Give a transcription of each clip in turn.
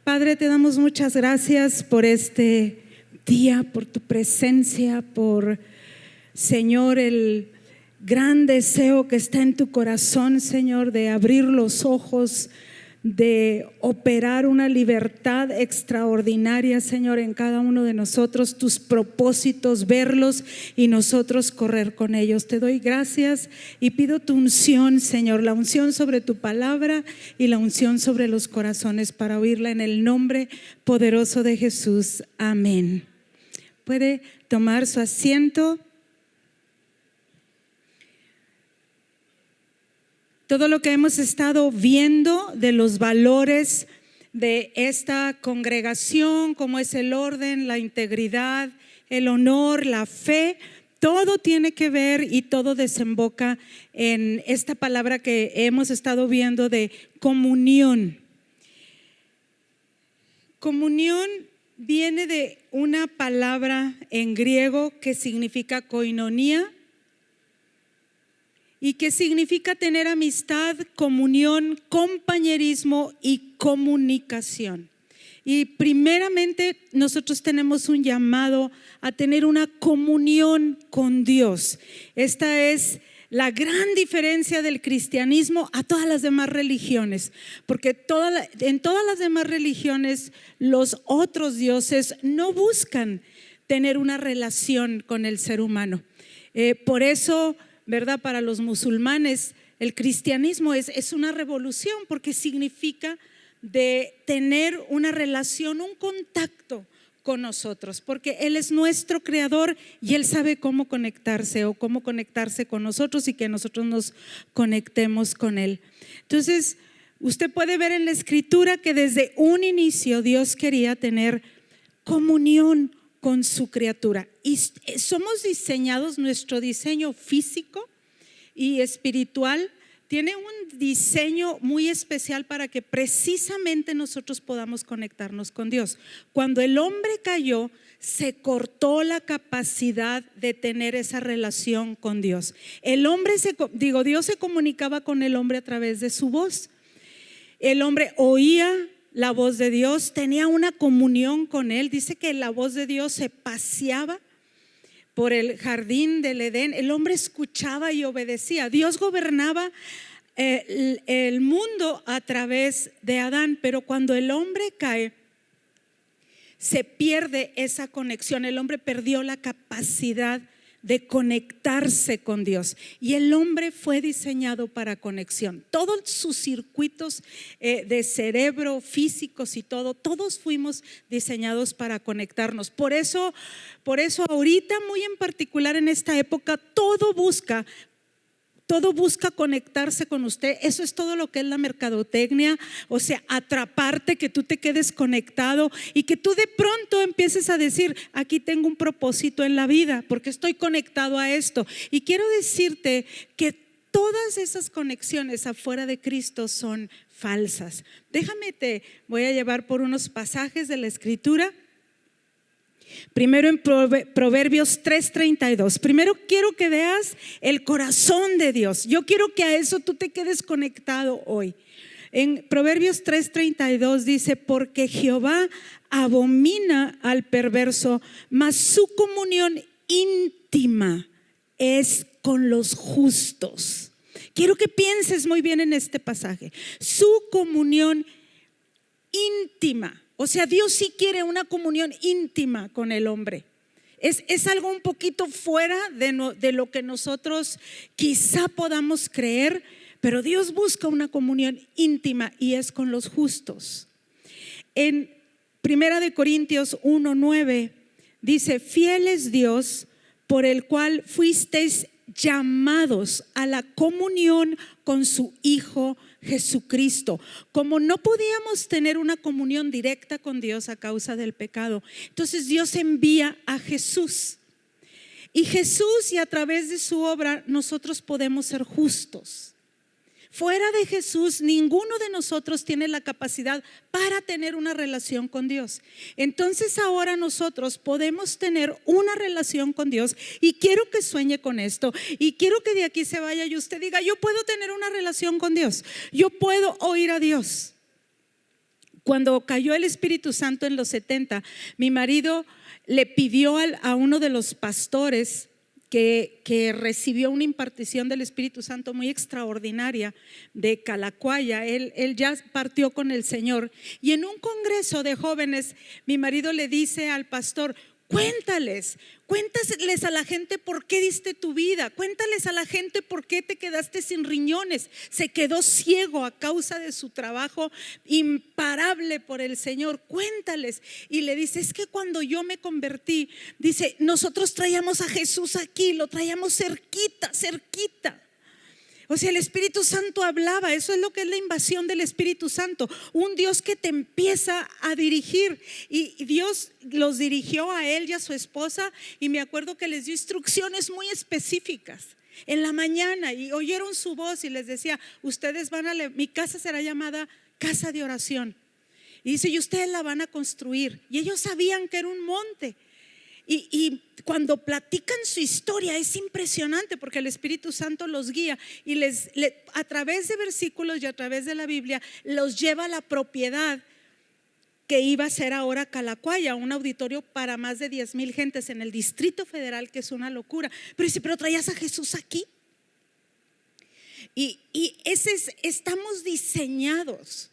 Padre, te damos muchas gracias por este día, por tu presencia, por, Señor, el gran deseo que está en tu corazón, Señor, de abrir los ojos, de operar una libertad extraordinaria, Señor, en cada uno de nosotros, tus propósitos, verlos y nosotros correr con ellos. Te doy gracias y pido tu unción, Señor, la unción sobre tu palabra y la unción sobre los corazones para oírla en el nombre poderoso de Jesús. Amén. Puede tomar su asiento. Todo lo que hemos estado viendo de los valores de esta congregación, como es el orden, la integridad, el honor, la fe, todo tiene que ver y todo desemboca en esta palabra que hemos estado viendo de comunión. Comunión viene de una palabra en griego que significa koinonía, y que significa tener amistad, comunión, compañerismo y comunicación. Y primeramente nosotros tenemos un llamado a tener una comunión con Dios. Esta es la gran diferencia del cristianismo a todas las demás religiones, porque en todas las demás religiones los otros dioses no buscan tener una relación con el ser humano. Por eso, ¿verdad? Para los musulmanes el cristianismo es una revolución, porque significa de tener una relación, un contacto con nosotros, porque Él es nuestro creador y Él sabe cómo conectarse o cómo conectarse con nosotros y que nosotros nos conectemos con Él. Entonces, usted puede ver en la escritura que desde un inicio Dios quería tener comunión con su criatura, y somos diseñados, nuestro diseño físico y espiritual tiene un diseño muy especial para que precisamente nosotros podamos conectarnos con Dios. Cuando el hombre cayó, se cortó la capacidad de tener esa relación con Dios. Dios se comunicaba con el hombre a través de su voz. El hombre oía la voz de Dios, tenía una comunión con Él. Dice que la voz de Dios se paseaba por el jardín del Edén. El hombre escuchaba y obedecía. Dios gobernaba el mundo a través de Adán, pero cuando el hombre cae, se pierde esa conexión. El hombre perdió la capacidad de conectarse con Dios, y el hombre fue diseñado para conexión. Todos sus circuitos de cerebro, físicos y todos fuimos diseñados para conectarnos. Por eso ahorita, muy en particular en esta época, todo busca conectarse con usted. Eso es todo lo que es la mercadotecnia, o sea, atraparte, que tú te quedes conectado y que tú de pronto empieces a decir: aquí tengo un propósito en la vida porque estoy conectado a esto. Y quiero decirte que todas esas conexiones afuera de Cristo son falsas. Te voy a llevar por unos pasajes de la escritura. Primero en Proverbios 3:32. Primero quiero que veas el corazón de Dios. Yo quiero que a eso tú te quedes conectado hoy. En Proverbios 3:32 dice: porque Jehová abomina al perverso, mas su comunión íntima es con los justos. Quiero que pienses muy bien en este pasaje. Su comunión íntima. O sea, Dios sí quiere una comunión íntima con el hombre. Es algo un poquito fuera de lo que nosotros quizá podamos creer, pero Dios busca una comunión íntima y es con los justos. En 1 Corintios 1:9 dice: fiel es Dios, por el cual fuisteis llamados a la comunión con su Hijo Jesucristo. Como no podíamos tener una comunión directa con Dios a causa del pecado, entonces Dios envía a Jesús, y Jesús, y a través de su obra, nosotros podemos ser justos. Fuera de Jesús, ninguno de nosotros tiene la capacidad para tener una relación con Dios. Entonces ahora nosotros podemos tener una relación con Dios, y quiero que sueñe con esto, y quiero que de aquí se vaya y usted diga: yo puedo tener una relación con Dios, yo puedo oír a Dios. Cuando cayó el Espíritu Santo en los 70, mi marido le pidió a uno de los pastores que recibió una impartición del Espíritu Santo muy extraordinaria de Calacuaya. Él ya partió con el Señor, y en un congreso de jóvenes mi marido le dice al pastor: cuéntales a la gente por qué diste tu vida, cuéntales a la gente por qué te quedaste sin riñones, se quedó ciego a causa de su trabajo imparable por el Señor, cuéntales. Y le dice: es que cuando yo me convertí, dice, nosotros traíamos a Jesús aquí, lo traíamos cerquita. O sea, el Espíritu Santo hablaba. Eso es lo que es la invasión del Espíritu Santo, un Dios que te empieza a dirigir. Y Dios los dirigió a él y a su esposa, y me acuerdo que les dio instrucciones muy específicas en la mañana, y oyeron su voz y les decía: ustedes van a mi casa será llamada casa de oración, y dice, y ustedes la van a construir. Y ellos sabían que era un monte. Y cuando platican su historia es impresionante, porque el Espíritu Santo los guía y a través de versículos y a través de la Biblia los lleva a la propiedad que iba a ser ahora Calacuaya, un auditorio para más de 10,000 gentes en el Distrito Federal, que es una locura. Pero dice: pero traías a Jesús aquí. Y estamos diseñados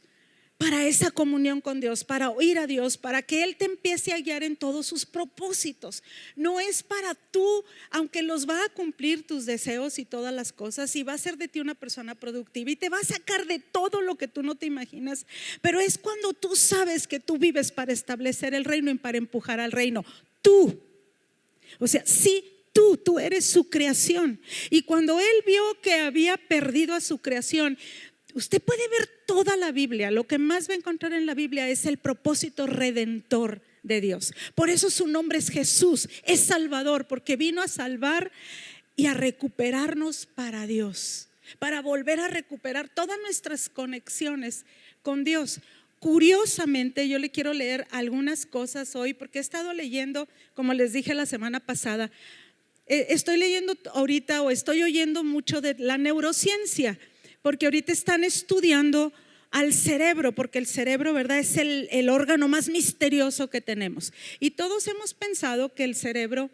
para esa comunión con Dios, para oír a Dios, para que Él te empiece a guiar en todos sus propósitos. No es para tú, aunque los va a cumplir tus deseos y todas las cosas, y va a hacer de ti una persona productiva y te va a sacar de todo lo que tú no te imaginas, pero es cuando tú sabes que tú vives para establecer el reino y para empujar al reino. Tú, o sea, sí, tú eres su creación. Y cuando Él vio que había perdido a su creación, usted puede ver toda la Biblia, lo que más va a encontrar en la Biblia es el propósito redentor de Dios. Por eso su nombre es Jesús, es Salvador, porque vino a salvar y a recuperarnos para Dios, para volver a recuperar todas nuestras conexiones con Dios. Curiosamente, yo le quiero leer algunas cosas hoy, porque he estado leyendo, como les dije la semana pasada, estoy leyendo ahorita, o estoy oyendo mucho de la neurociencia, porque ahorita están estudiando al cerebro, porque el cerebro, ¿verdad?, es el órgano más misterioso que tenemos. Y todos hemos pensado que el cerebro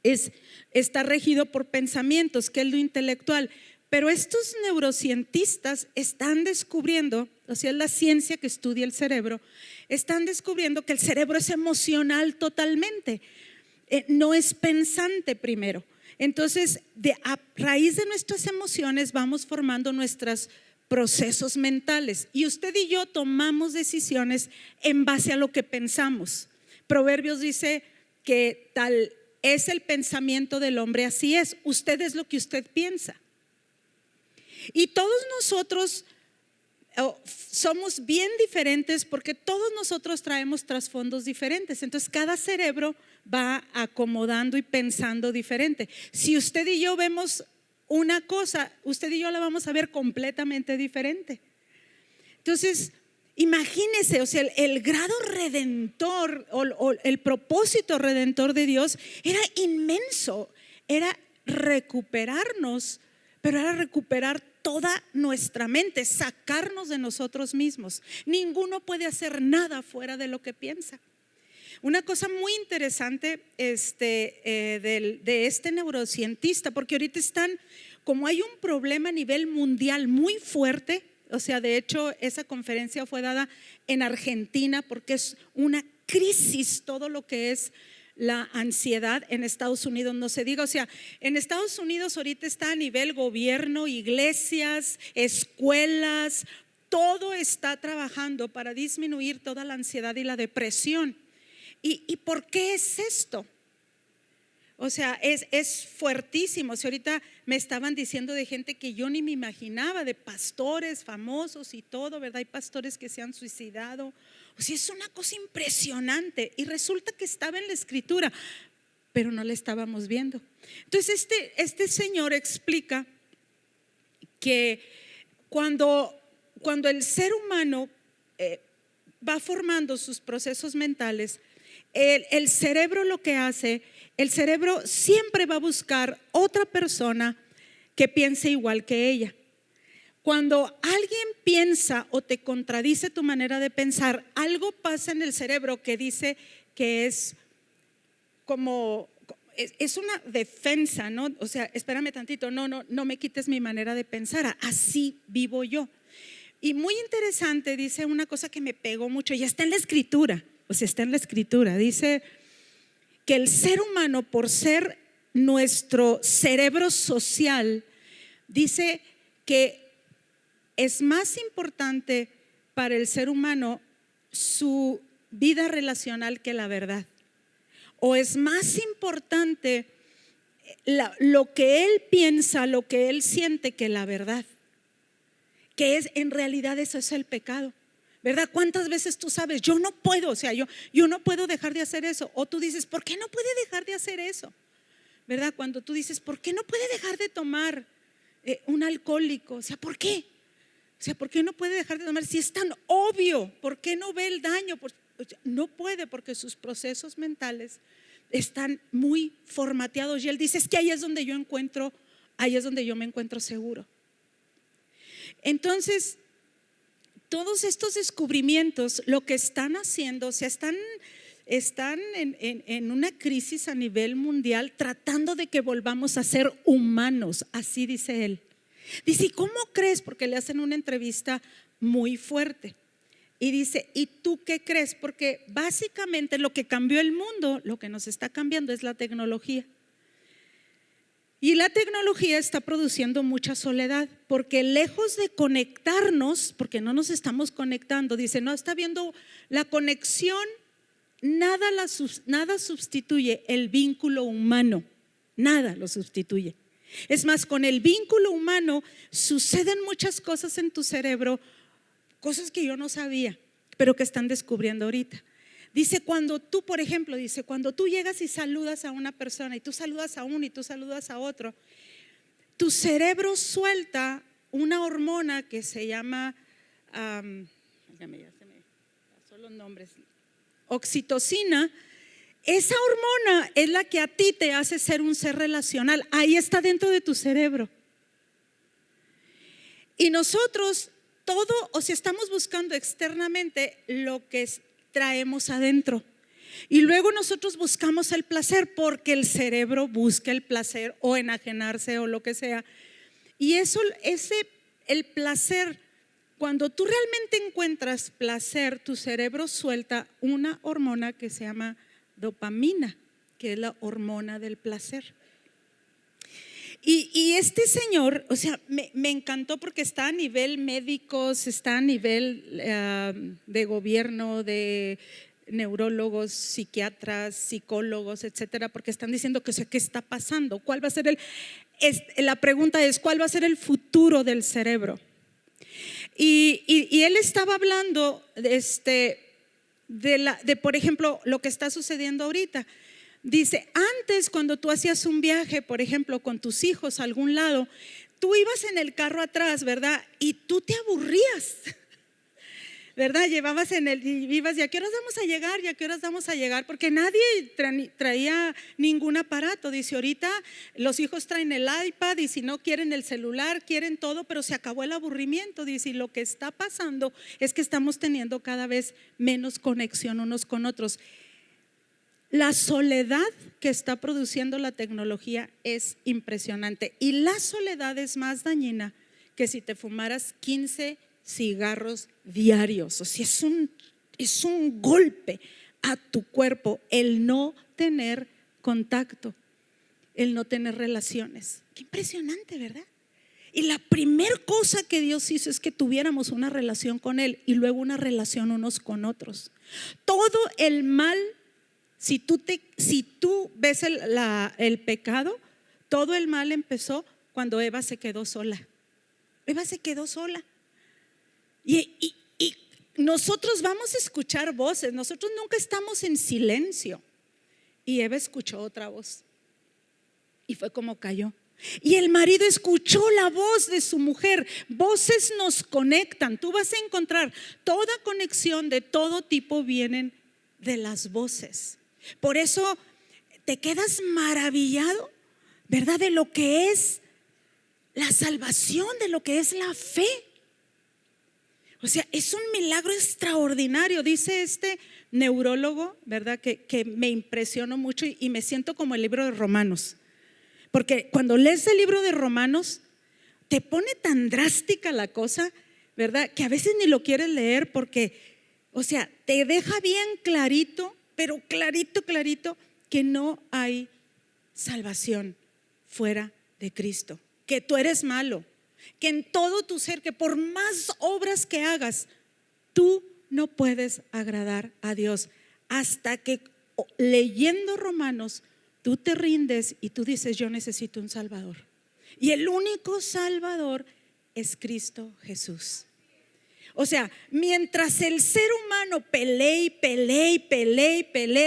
está regido por pensamientos, que es lo intelectual. Pero estos neurocientistas están descubriendo, o sea, es la ciencia que estudia el cerebro, están descubriendo que el cerebro es emocional totalmente, no es pensante primero. Entonces, a raíz de nuestras emociones vamos formando nuestros procesos mentales, y usted y yo tomamos decisiones en base a lo que pensamos. Proverbios dice que tal es el pensamiento del hombre, así es. Usted es lo que usted piensa. Y todos nosotros somos bien diferentes, porque todos nosotros traemos trasfondos diferentes. Entonces cada cerebro va acomodando y pensando diferente. Si usted y yo vemos una cosa, usted y yo la vamos a ver completamente diferente. Entonces imagínese, o sea, el grado redentor o el propósito redentor de Dios era inmenso. Era recuperarnos, pero era recuperar toda nuestra mente, sacarnos de nosotros mismos. Ninguno puede hacer nada fuera de lo que piensa. Una cosa muy interesante de este neurocientista, porque ahorita como hay un problema a nivel mundial muy fuerte, o sea, de hecho esa conferencia fue dada en Argentina, porque es una crisis todo lo que es la ansiedad. En Estados Unidos no se diga, o sea, en Estados Unidos ahorita está a nivel gobierno, iglesias, escuelas, todo está trabajando para disminuir toda la ansiedad y la depresión. ¿Y por qué es esto? O sea, es fuertísimo. Si ahorita me estaban diciendo de gente que yo ni me imaginaba, de pastores famosos y todo, ¿verdad? Hay pastores que se han suicidado. O sea, es una cosa impresionante, y resulta que estaba en la escritura, pero no la estábamos viendo. Entonces este señor explica que cuando el ser humano va formando sus procesos mentales, el cerebro lo que hace, el cerebro siempre va a buscar otra persona que piense igual que ella. Cuando alguien piensa o te contradice tu manera de pensar, algo pasa en el cerebro que dice que es como, es una defensa, ¿no? O sea, espérame tantito, no me quites mi manera de pensar, así vivo yo. Y muy interesante, dice una cosa que me pegó mucho, ya está en la escritura, o sea, está en la escritura, dice que el ser humano, por ser nuestro cerebro social, dice que es más importante para el ser humano su vida relacional que la verdad, o es más importante lo que él piensa, lo que él siente que la verdad, que es en realidad eso es el pecado, ¿verdad? ¿Cuántas veces tú sabes, yo no puedo, o sea, yo no puedo dejar de hacer eso? O tú dices, ¿por qué no puede dejar de hacer eso? ¿Verdad? Cuando tú dices, ¿por qué no puede dejar de tomar un alcohólico? O sea, ¿por qué? O sea, ¿por qué no puede dejar de tomar? Si es tan obvio, ¿por qué no ve el daño? No puede, porque sus procesos mentales están muy formateados. Y él dice, es que ahí es donde yo me encuentro seguro. Entonces, todos estos descubrimientos lo que están haciendo, o sea, están en una crisis a nivel mundial, tratando de que volvamos a ser humanos, así dice él. Dice, ¿y cómo crees? Porque le hacen una entrevista muy fuerte. Y dice, ¿y tú qué crees? Porque básicamente lo que cambió el mundo, lo que nos está cambiando es la tecnología. Y la tecnología está produciendo mucha soledad, porque lejos de conectarnos, porque no nos estamos conectando, dice, no está viendo la conexión, nada sustituye el vínculo humano, nada lo sustituye. Es más, con el vínculo humano suceden muchas cosas en tu cerebro, cosas que yo no sabía, pero que están descubriendo ahorita. Dice, cuando tú, por ejemplo, cuando tú llegas y saludas a una persona, y tú saludas a uno y tú saludas a otro, tu cerebro suelta una hormona que se llama, ya se me pasó los nombres, oxitocina. Esa hormona es la que a ti te hace ser un ser relacional. Ahí está dentro de tu cerebro. Y nosotros o sea, estamos buscando externamente lo que traemos adentro. Y luego nosotros buscamos el placer, porque el cerebro busca el placer o enajenarse o lo que sea. Y el placer, cuando tú realmente encuentras placer, tu cerebro suelta una hormona que se llama dopamina, que es la hormona del placer. Y este señor, o sea, me encantó porque está a nivel médicos, está a nivel de gobierno, de neurólogos, psiquiatras, psicólogos, etcétera, porque están diciendo que, o sea, ¿qué está pasando? ¿Cuál va a ser la pregunta es, ¿cuál va a ser el futuro del cerebro? Y él estaba hablando de, por ejemplo, lo que está sucediendo ahorita. Dice, antes cuando tú hacías un viaje, por ejemplo, con tus hijos a algún lado, tú ibas en el carro atrás, ¿verdad? Y tú te aburrías, ¿verdad? Ibas ¿y a qué horas vamos a llegar? ¿Y a qué horas vamos a llegar? Porque nadie traía ningún aparato. Dice, ahorita los hijos traen el iPad y si no quieren el celular, quieren todo, pero se acabó el aburrimiento. Dice, y lo que está pasando es que estamos teniendo cada vez menos conexión unos con otros. La soledad que está produciendo la tecnología es impresionante, y la soledad es más dañina que si te fumaras 15 cigarros diarios. O sea, es un golpe a tu cuerpo el no tener contacto, el no tener relaciones. Qué impresionante, ¿verdad? Y la primera cosa que Dios hizo es que tuviéramos una relación con Él y luego una relación unos con otros. Todo el mal, si tú ves el pecado, todo el mal empezó cuando Eva se quedó sola. Eva se quedó sola. Y nosotros vamos a escuchar voces, nosotros nunca estamos en silencio. Y Eva escuchó otra voz y fue como cayó. Y el marido escuchó la voz de su mujer. Voces nos conectan. Tú vas a encontrar toda conexión de todo tipo vienen de las voces. Por eso te quedas maravillado, ¿verdad? De lo que es la salvación, de lo que es la fe. O sea, es un milagro extraordinario. Dice este neurólogo, ¿verdad? Que me impresionó mucho y me siento como el libro de Romanos. Porque cuando lees el libro de Romanos, te pone tan drástica la cosa, ¿verdad? Que a veces ni lo quieres leer porque, o sea, te deja bien clarito, pero clarito, clarito, que no hay salvación fuera de Cristo. Que tú eres malo, que en todo tu ser, que por más obras que hagas, tú no puedes agradar a Dios. Hasta que leyendo Romanos, tú te rindes y tú dices: yo necesito un Salvador. Y el único Salvador es Cristo Jesús. O sea, mientras el ser humano pelee,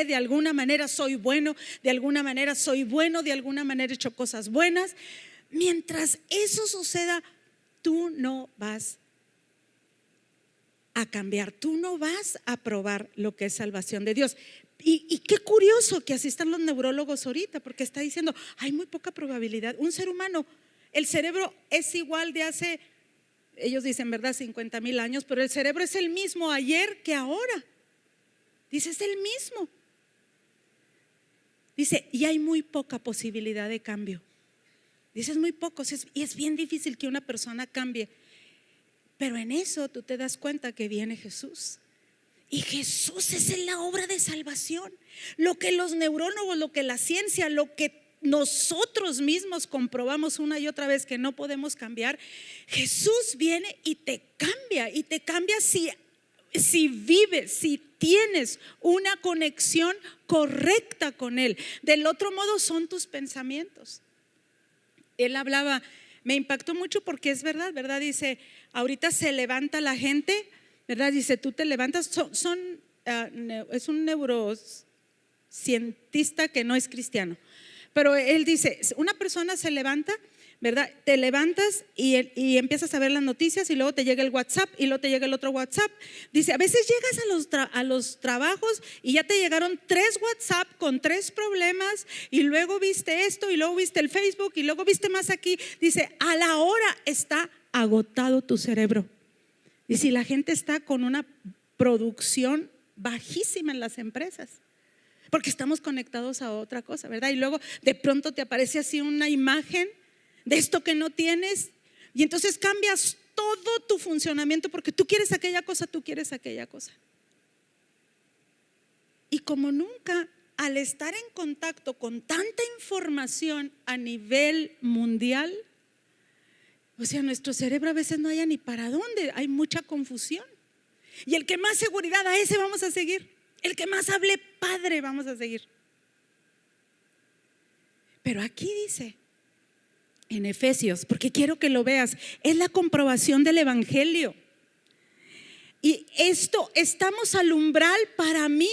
de alguna manera soy bueno, de alguna manera soy bueno, de alguna manera he hecho cosas buenas, mientras eso suceda, tú no vas a cambiar, tú no vas a probar lo que es salvación de Dios. Y qué curioso que así están los neurólogos ahorita, porque está diciendo: hay muy poca probabilidad. Un ser humano, el cerebro es igual de hace, ellos dicen, ¿verdad?, 50,000 años, pero el cerebro es el mismo ayer que ahora. Dice, es el mismo. Dice, y hay muy poca posibilidad de cambio. Dice, es muy poco, y es bien difícil que una persona cambie. Pero en eso tú te das cuenta que viene Jesús. Y Jesús es la obra de salvación. Lo que los neurólogos, lo que la ciencia, lo que nosotros mismos comprobamos una y otra vez que no podemos cambiar, Jesús viene y te cambia. Y te cambia si vives, si tienes una conexión correcta con Él. Del otro modo son tus pensamientos. Él hablaba, me impactó mucho porque es verdad, ¿verdad? Dice, ahorita se levanta la gente, ¿verdad? Dice, tú te levantas, es un neurocientista que no es cristiano, pero él dice, una persona se levanta, ¿verdad? Te levantas y empiezas a ver las noticias y luego te llega el WhatsApp y luego te llega el otro WhatsApp. Dice, a veces llegas a los trabajos y ya te llegaron 3 WhatsApp con 3 problemas y luego viste esto y luego viste el Facebook y luego viste más aquí. Dice, a la hora está agotado tu cerebro. Y si la gente está con una producción bajísima en las empresas, porque estamos conectados a otra cosa, ¿verdad? Y luego de pronto te aparece así una imagen de esto que no tienes y entonces cambias todo tu funcionamiento porque tú quieres aquella cosa, tú quieres aquella cosa. Y como nunca, al estar en contacto con tanta información a nivel mundial, o sea, nuestro cerebro a veces no haya ni para dónde, hay mucha confusión. Y el que más seguridad, a ese vamos a seguir. El que más hable padre, vamos a seguir. Pero aquí dice en Efesios, porque quiero que lo veas, es la comprobación del evangelio. Y esto, estamos al umbral para mí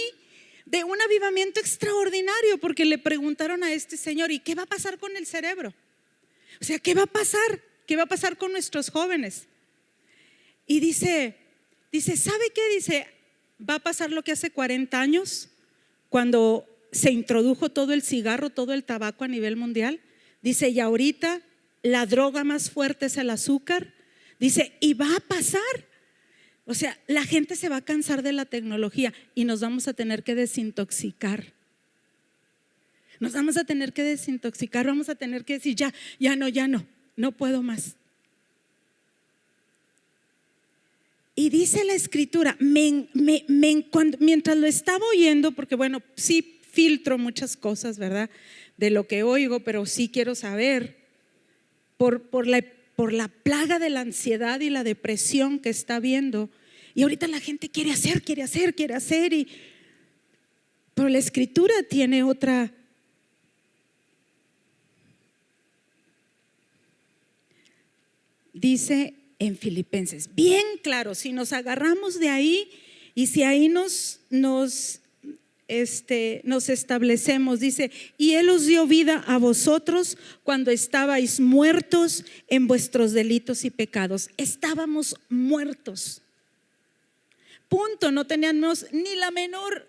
de un avivamiento extraordinario, porque le preguntaron a este señor, ¿y qué va a pasar con el cerebro? O sea, ¿qué va a pasar? ¿Qué va a pasar con nuestros jóvenes? Y dice, ¿sabe qué? Dice, va a pasar lo que hace 40 años cuando se introdujo todo el cigarro, todo el tabaco a nivel mundial. Dice, y ahorita la droga más fuerte es el azúcar. Dice, y va a pasar. O sea, la gente se va a cansar de la tecnología y nos vamos a tener que desintoxicar. Nos vamos a tener que desintoxicar, vamos a tener que decir, ya no puedo más. Y dice la escritura, mientras lo estaba oyendo, porque bueno, sí filtro muchas cosas, ¿verdad? De lo que oigo, pero sí quiero saber por la plaga de la ansiedad y la depresión que está habiendo. Y ahorita la gente quiere hacer, pero la escritura tiene otra. Dice en Filipenses, bien claro, si nos agarramos de ahí y si ahí nos establecemos, dice, y Él os dio vida a vosotros cuando estabais muertos en vuestros delitos y pecados. Estábamos muertos. Punto, no teníamos ni la menor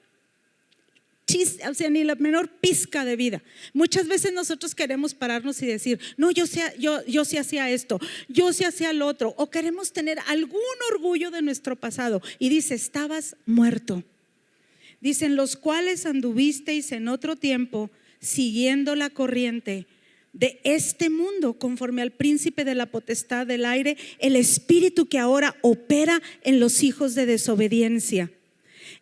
o sea, ni la menor pizca de vida. Muchas veces nosotros queremos pararnos y decir, no, yo sí hacía esto, yo sí hacía lo otro, o queremos tener algún orgullo de nuestro pasado. Y dice, estabas muerto. Dicen, los cuales anduvisteis en otro tiempo siguiendo la corriente de este mundo, conforme al príncipe de la potestad del aire, el espíritu que ahora opera en los hijos de desobediencia,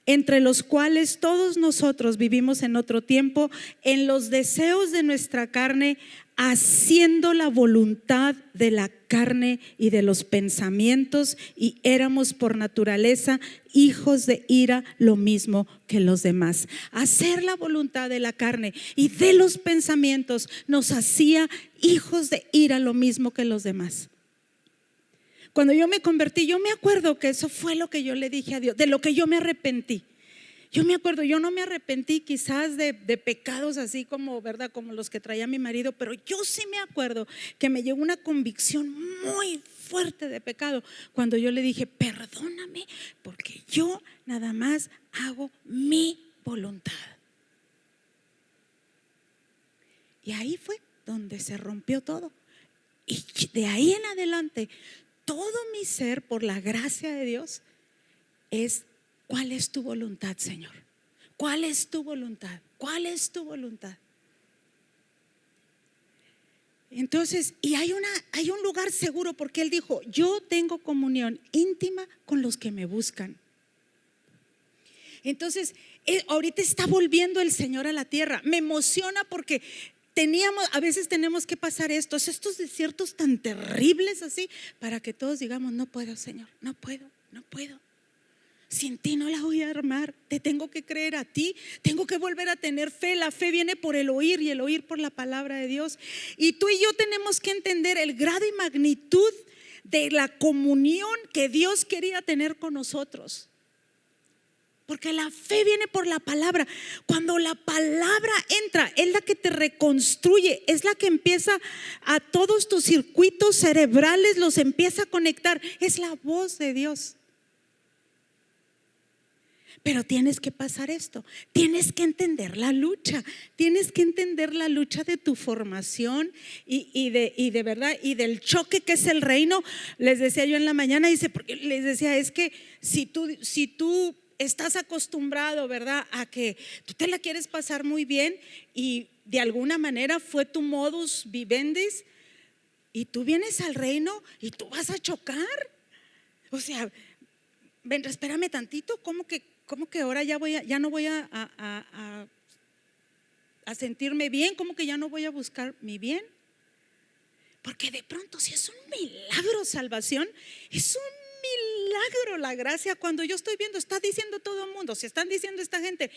entre los cuales todos nosotros vivimos en otro tiempo en los deseos de nuestra carne, haciendo la voluntad de la carne y de los pensamientos, y éramos por naturaleza hijos de ira, lo mismo que los demás. Hacer la voluntad de la carne y de los pensamientos nos hacía hijos de ira, lo mismo que los demás. Cuando yo me convertí, yo me acuerdo que eso fue lo que yo le dije a Dios, de lo que yo me arrepentí. Yo me acuerdo, yo no me arrepentí quizás de pecados así como, ¿verdad?, como los que traía mi marido, pero yo sí me acuerdo que me llegó una convicción muy fuerte de pecado cuando yo le dije, perdóname, porque yo nada más hago mi voluntad. Y ahí fue donde se rompió todo. Y de ahí en adelante, todo mi ser, por la gracia de Dios, es: ¿cuál es tu voluntad, Señor? ¿Cuál es tu voluntad? ¿Cuál es tu voluntad? Entonces, y hay un lugar seguro, porque Él dijo, yo tengo comunión íntima con los que me buscan. Entonces, ahorita está volviendo el Señor a la tierra. Me emociona porque a veces tenemos que pasar estos desiertos tan terribles así, para que todos digamos, no puedo, Señor, no puedo. Sin ti no la voy a armar, te tengo que creer a ti, tengo que volver a tener fe. La fe viene por el oír y el oír por la palabra de Dios. Y tú y yo tenemos que entender el grado y magnitud de la comunión que Dios quería tener con nosotros. Porque la fe viene por la palabra. Cuando la palabra entra, es la que te reconstruye, es la que empieza a todos tus circuitos cerebrales, los empieza a conectar. Es la voz de Dios. Pero tienes que pasar esto, tienes que entender la lucha, tienes que entender la lucha de tu formación y de verdad, y del choque que es el reino. Les decía yo en la mañana, porque les decía, es que si tú estás acostumbrado, ¿verdad?, a que tú te la quieres pasar muy bien y de alguna manera fue tu modus vivendi, y tú vienes al reino y tú vas a chocar. O sea, ven, espérame tantito, ¿cómo que ahora ya no voy a sentirme bien? ¿Cómo que ya no voy a buscar mi bien? Porque de pronto, si es un milagro salvación, es un milagro la gracia. Cuando yo estoy viendo, está diciendo todo el mundo, si están diciendo esta gente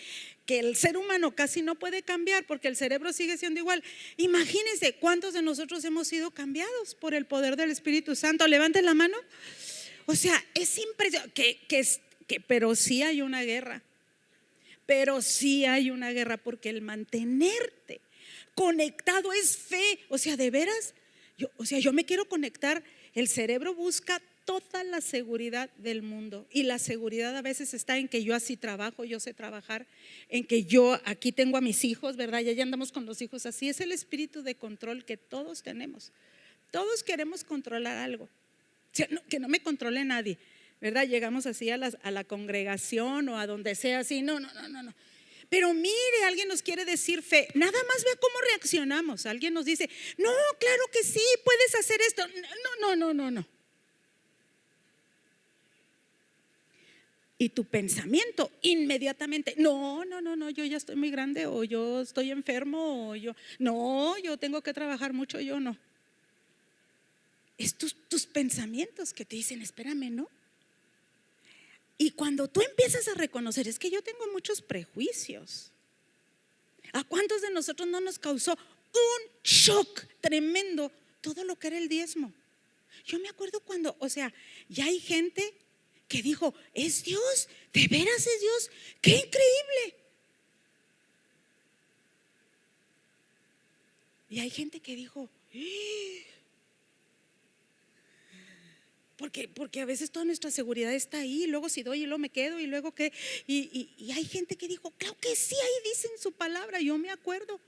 que el ser humano casi no puede cambiar porque el cerebro sigue siendo igual, imagínense cuántos de nosotros hemos sido cambiados por el poder del Espíritu Santo. Levanten la mano. O sea, es impresionante pero sí hay una guerra. Porque el mantenerte conectado es fe. O sea, de veras, yo me quiero conectar. El cerebro busca toda la seguridad del mundo, y la seguridad a veces está en que yo así trabajo, yo sé trabajar, en que yo aquí tengo a mis hijos, ¿verdad? Ya andamos con los hijos así. Es el espíritu de control que todos tenemos. Todos queremos controlar algo. O sea, que no me controle nadie, ¿verdad? Llegamos así a la congregación o a donde sea así, no. Pero mire, alguien nos quiere decir fe, nada más vea cómo reaccionamos. Alguien nos dice, no, claro que sí, puedes hacer esto. No. Y tu pensamiento inmediatamente, no, yo ya estoy muy grande, o yo estoy enfermo, o yo tengo que trabajar mucho, yo no. Es tus pensamientos que te dicen, espérame, ¿no? Y cuando tú empiezas a reconocer, es que yo tengo muchos prejuicios. ¿A cuántos de nosotros no nos causó un shock tremendo todo lo que era el diezmo? Yo me acuerdo cuando, o sea, ya hay gente que dijo, ¿es Dios? ¿De veras es Dios? ¡Qué increíble! Y hay gente que dijo, Porque a veces toda nuestra seguridad está ahí, y luego si doy y luego me quedo y luego qué. Y hay gente que dijo, claro que sí, ahí dicen su palabra. Yo me acuerdo.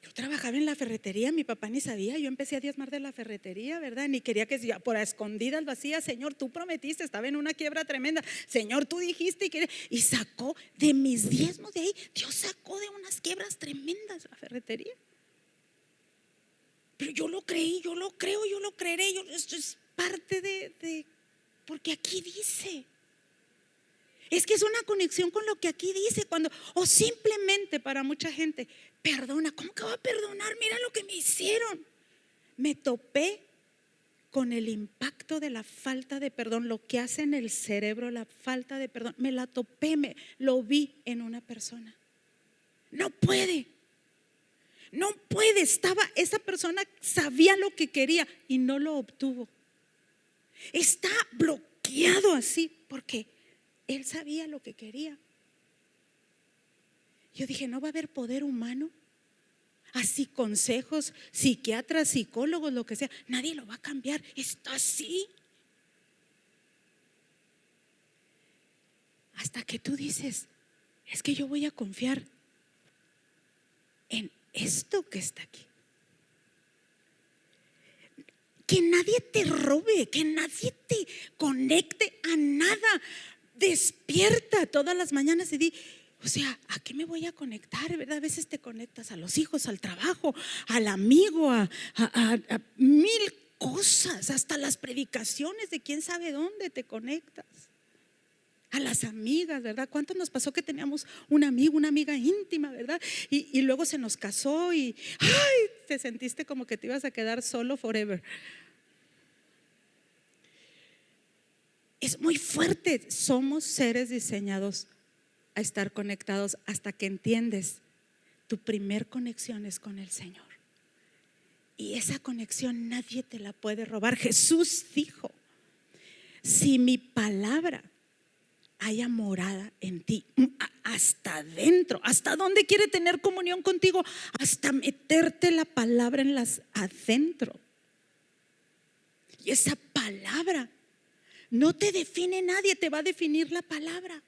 Yo trabajaba en la ferretería, mi papá ni sabía, yo empecé a diezmar de la ferretería, ¿verdad? Ni quería que por a escondidas lo hacía. Señor, tú prometiste, estaba en una quiebra tremenda. Señor, tú dijiste y sacó de mis diezmos de ahí. Dios sacó de unas quiebras tremendas la ferretería. Pero yo lo creí, yo lo creo, yo lo creeré. Esto es parte porque aquí dice. Es que es una conexión con lo que aquí dice. O simplemente para mucha gente, perdona. ¿Cómo que va a perdonar? Mira lo que me hicieron. Me topé con el impacto de la falta de perdón, lo que hace en el cerebro la falta de perdón. Me la topé, lo vi en una persona. No puede. Esa persona sabía lo que quería y no lo obtuvo. Está bloqueado así porque él sabía lo que quería. Yo dije, no va a haber poder humano. Así consejos, psiquiatras, psicólogos, lo que sea, nadie lo va a cambiar. Está así. Hasta que tú dices, es que yo voy a confiar en esto que está aquí. Que nadie te robe, que nadie te conecte a nada. Despierta todas las mañanas y di, o sea, ¿a qué me voy a conectar? ¿Verdad? A veces te conectas a los hijos, al trabajo, al amigo, a mil cosas, hasta las predicaciones de quién sabe dónde te conectas. A las amigas, ¿verdad? ¿Cuánto nos pasó que teníamos un amigo, una amiga íntima, ¿verdad? Y luego se nos casó y ¡ay! Te sentiste como que te ibas a quedar solo forever. Es muy fuerte. Somos seres diseñados a estar conectados hasta que entiendes. Tu primer conexión es con el Señor. Y esa conexión nadie te la puede robar. Jesús dijo, si mi palabra haya morada en ti, hasta adentro, ¿hasta dónde quiere tener comunión contigo? Hasta meterte la palabra en las adentro. Y esa palabra no te define nadie, te va a definir la palabra.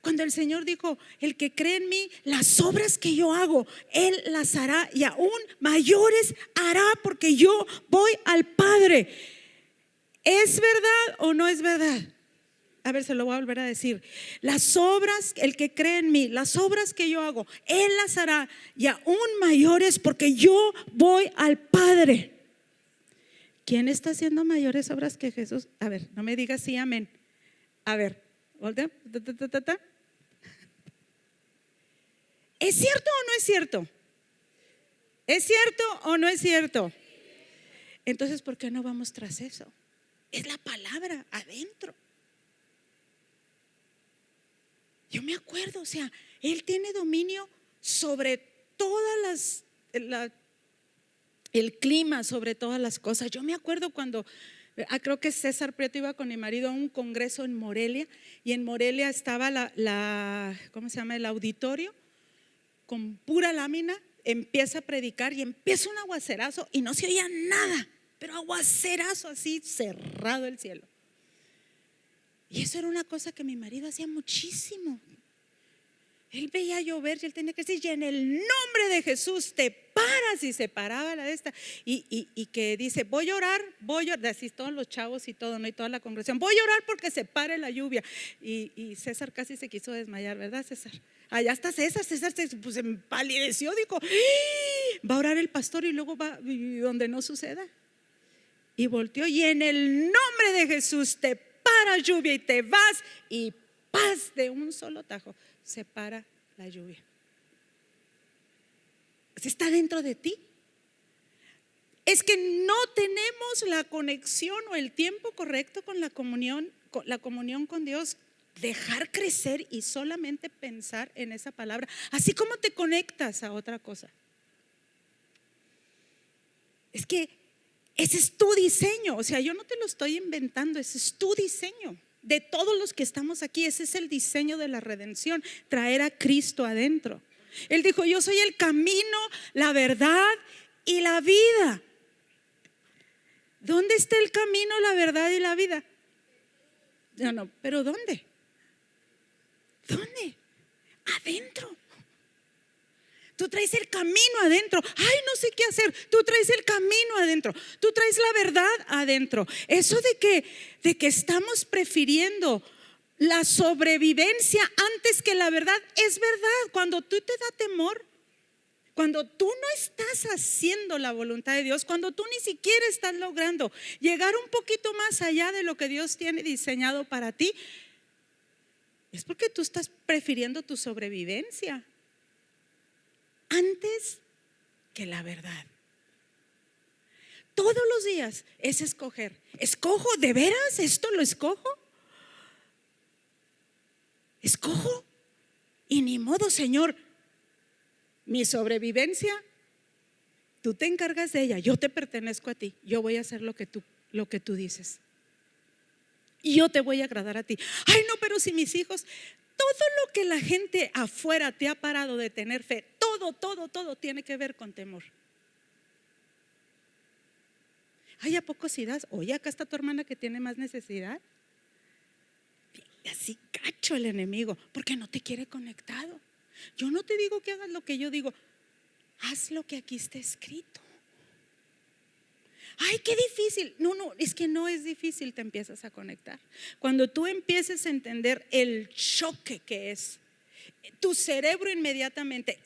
Cuando el Señor dijo, el que cree en mí, las obras que yo hago, Él las hará y aún mayores hará, porque yo voy al Padre. ¿Es verdad o no es verdad? A ver, se lo voy a volver a decir. Las obras, el que cree en mí, las obras que yo hago, Él las hará y aún mayores, porque yo voy al Padre. ¿Quién está haciendo mayores obras que Jesús? A ver, no me digas sí, amén. A ver, voltea. ¿Es cierto o no es cierto? ¿Es cierto o no es cierto? Entonces, ¿por qué no vamos tras eso? Es la palabra adentro. Yo me acuerdo, o sea, Él tiene dominio sobre todas el clima, sobre todas las cosas. Yo me acuerdo cuando, creo que César Prieto iba con mi marido a un congreso en Morelia, y en Morelia estaba ¿cómo se llama? El auditorio con pura lámina. Empieza a predicar y empieza un aguacerazo y no se oía nada, pero aguacerazo así, cerrado el cielo. Y eso era una cosa que mi marido hacía muchísimo. Él veía llover y él tenía que decir, y en el nombre de Jesús te paras, y se paraba la de esta. Y que dice, voy a orar, así todos los chavos y todo, ¿no? Y toda la congregación, voy a orar porque se pare la lluvia. Y César casi se quiso desmayar, ¿verdad, César? Allá está César se empalideció, dijo, va a orar el pastor y luego va y donde no suceda. Y volteó, y en el nombre de Jesús te para lluvia, y te vas, y paz, de un solo tajo se para la lluvia. Está dentro de ti. Es que no tenemos la conexión o el tiempo correcto con la comunión con Dios. Dejar crecer y solamente pensar en esa palabra, así como te conectas a otra cosa. Es que ese es tu diseño, o sea, yo no te lo estoy inventando, ese es tu diseño. De todos los que estamos aquí, ese es el diseño de la redención, traer a Cristo adentro. Él dijo, yo soy el camino, la verdad y la vida. ¿Dónde está el camino, la verdad y la vida? No, pero ¿dónde? ¿Dónde? Adentro. Tú traes el camino adentro. Ay, no sé qué hacer. Tú traes el camino adentro. Tú traes la verdad adentro. Eso de que estamos prefiriendo la sobrevivencia antes que la verdad es verdad. Cuando tú te da temor, cuando tú no estás haciendo la voluntad de Dios, cuando tú ni siquiera estás logrando llegar un poquito más allá de lo que Dios tiene diseñado para ti, es porque tú estás prefiriendo tu sobrevivencia antes que la verdad. Todos los días es escoger. ¿Escojo de veras? ¿Esto lo escojo? ¿Escojo? Y ni modo, Señor, mi sobrevivencia, tú te encargas de ella, yo te pertenezco a ti, yo voy a hacer lo que tú dices. Y yo te voy a agradar a ti. Ay, no, pero si mis hijos, todo lo que la gente afuera te ha parado de tener fe, todo tiene que ver con temor. Ay, ¿a poco si das? Oye, acá está tu hermana que tiene más necesidad. Y así cacho el enemigo, porque no te quiere conectado. Yo no te digo que hagas lo que yo digo, haz lo que aquí está escrito. Ay, qué difícil. No, es que no es difícil, te empiezas a conectar. Cuando tú empieces a entender el choque que es, tu cerebro inmediatamente,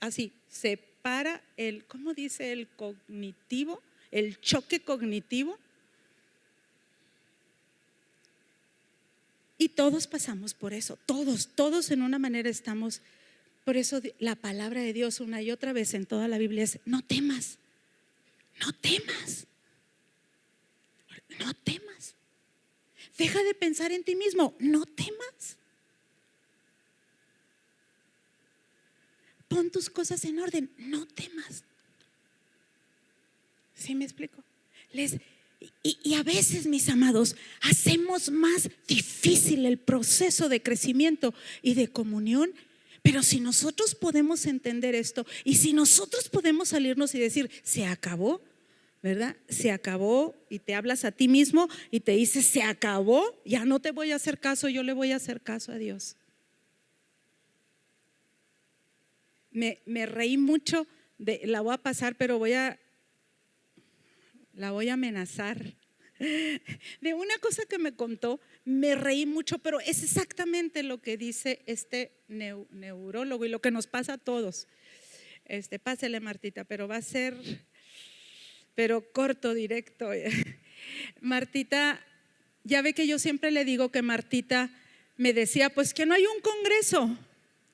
así, separa el, ¿cómo dice? El cognitivo, el choque cognitivo. Y todos pasamos por eso, todos en una manera estamos. Por eso la palabra de Dios una y otra vez en toda la Biblia es: no temas. No temas. No temas. Deja de pensar en ti mismo. No temas. Pon tus cosas en orden. No temas. ¿Sí me explico? Y a veces, mis amados, hacemos más difícil el proceso de crecimiento y de comunión. Pero si nosotros podemos entender esto, y si nosotros podemos salirnos y decir: se acabó, ¿verdad? Se acabó, y te hablas a ti mismo y te dices: se acabó, ya no te voy a hacer caso, yo le voy a hacer caso a Dios. Me reí mucho, la voy a pasar, pero la voy a amenazar. De una cosa que me contó, me reí mucho, pero es exactamente lo que dice este neurólogo y lo que nos pasa a todos. Pásele, Martita, pero va a ser, pero corto, directo. Martita, ya ve que yo siempre le digo que Martita me decía: pues que no hay un congreso.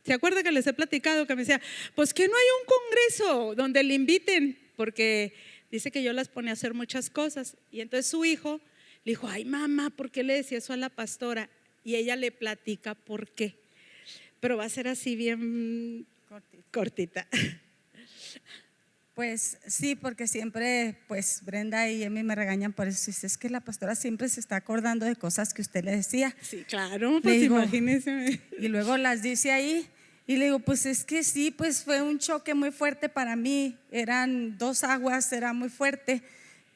¿Se acuerda que les he platicado que me decía: pues que no hay un congreso donde le inviten? Porque dice que yo las pone a hacer muchas cosas. Y entonces su hijo le dijo: ay, mamá, ¿por qué le decía eso a la pastora? Y ella le platica por qué. Pero va a ser así bien cortita. Pues sí, porque siempre, pues Brenda y Emi me regañan por eso. Dice: es que la pastora siempre se está acordando de cosas que usted le decía. Sí, claro, pues imagínese. Y luego las dice ahí. Y le digo: pues es que sí, pues fue un choque muy fuerte para mí. Eran dos aguas, era muy fuerte.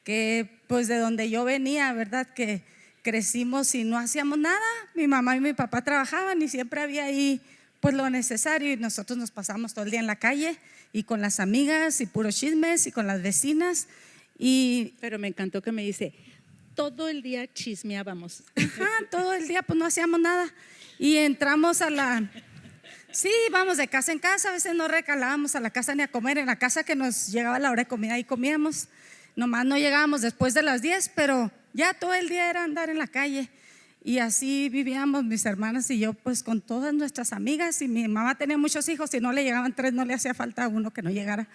Que pues de donde yo venía, ¿verdad? Que crecimos y no hacíamos nada. Mi mamá y mi papá trabajaban y siempre había ahí pues lo necesario. Y nosotros nos pasamos todo el día en la calle y con las amigas y puros chismes y con las vecinas. Pero me encantó que me dice: todo el día chismeábamos. Ajá, todo el día pues no hacíamos nada. Y entramos sí, íbamos de casa en casa, a veces no recalábamos a la casa ni a comer. En la casa que nos llegaba la hora de comida, ahí comíamos. Nomás no llegábamos después de las 10, pero ya todo el día era andar en la calle. Y así vivíamos mis hermanas y yo, pues con todas nuestras amigas. Y mi mamá tenía muchos hijos, si no le llegaban 3, no le hacía falta uno que no llegara.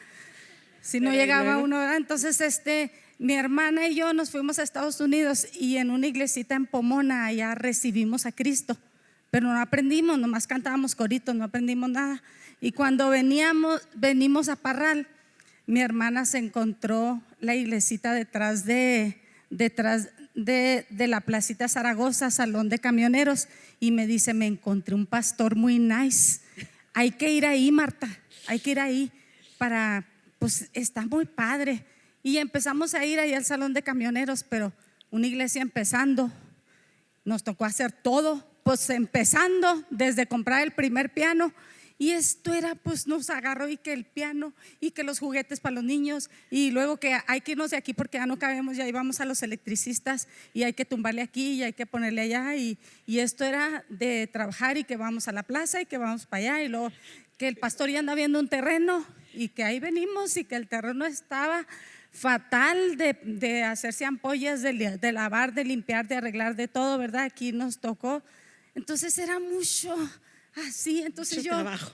Si no llegaba uno, entonces mi hermana y yo nos fuimos a Estados Unidos y en una iglesita en Pomona allá recibimos a Cristo. Pero no aprendimos, nomás cantábamos coritos, no aprendimos nada. Y cuando venimos a Parral, mi hermana se encontró la iglesita detrás de la placita Zaragoza, salón de camioneros, y me dice: me encontré un pastor muy nice, hay que ir ahí, Marta, hay que ir ahí pues está muy padre. Y empezamos a ir ahí al salón de camioneros, pero una iglesia empezando, nos tocó hacer todo, pues empezando desde comprar el primer piano. Y esto era, pues nos agarró y que el piano y que los juguetes para los niños, y luego que hay que irnos de aquí porque ya no cabemos, ya íbamos a los electricistas y hay que tumbarle aquí y hay que ponerle allá, y esto era de trabajar, y que vamos a la plaza y que vamos para allá, y luego que el pastor ya anda viendo un terreno y que ahí venimos, y que el terreno estaba fatal de hacerse ampollas, de lavar, de limpiar, de arreglar, de todo, ¿verdad? Aquí nos tocó. Entonces era mucho así. Entonces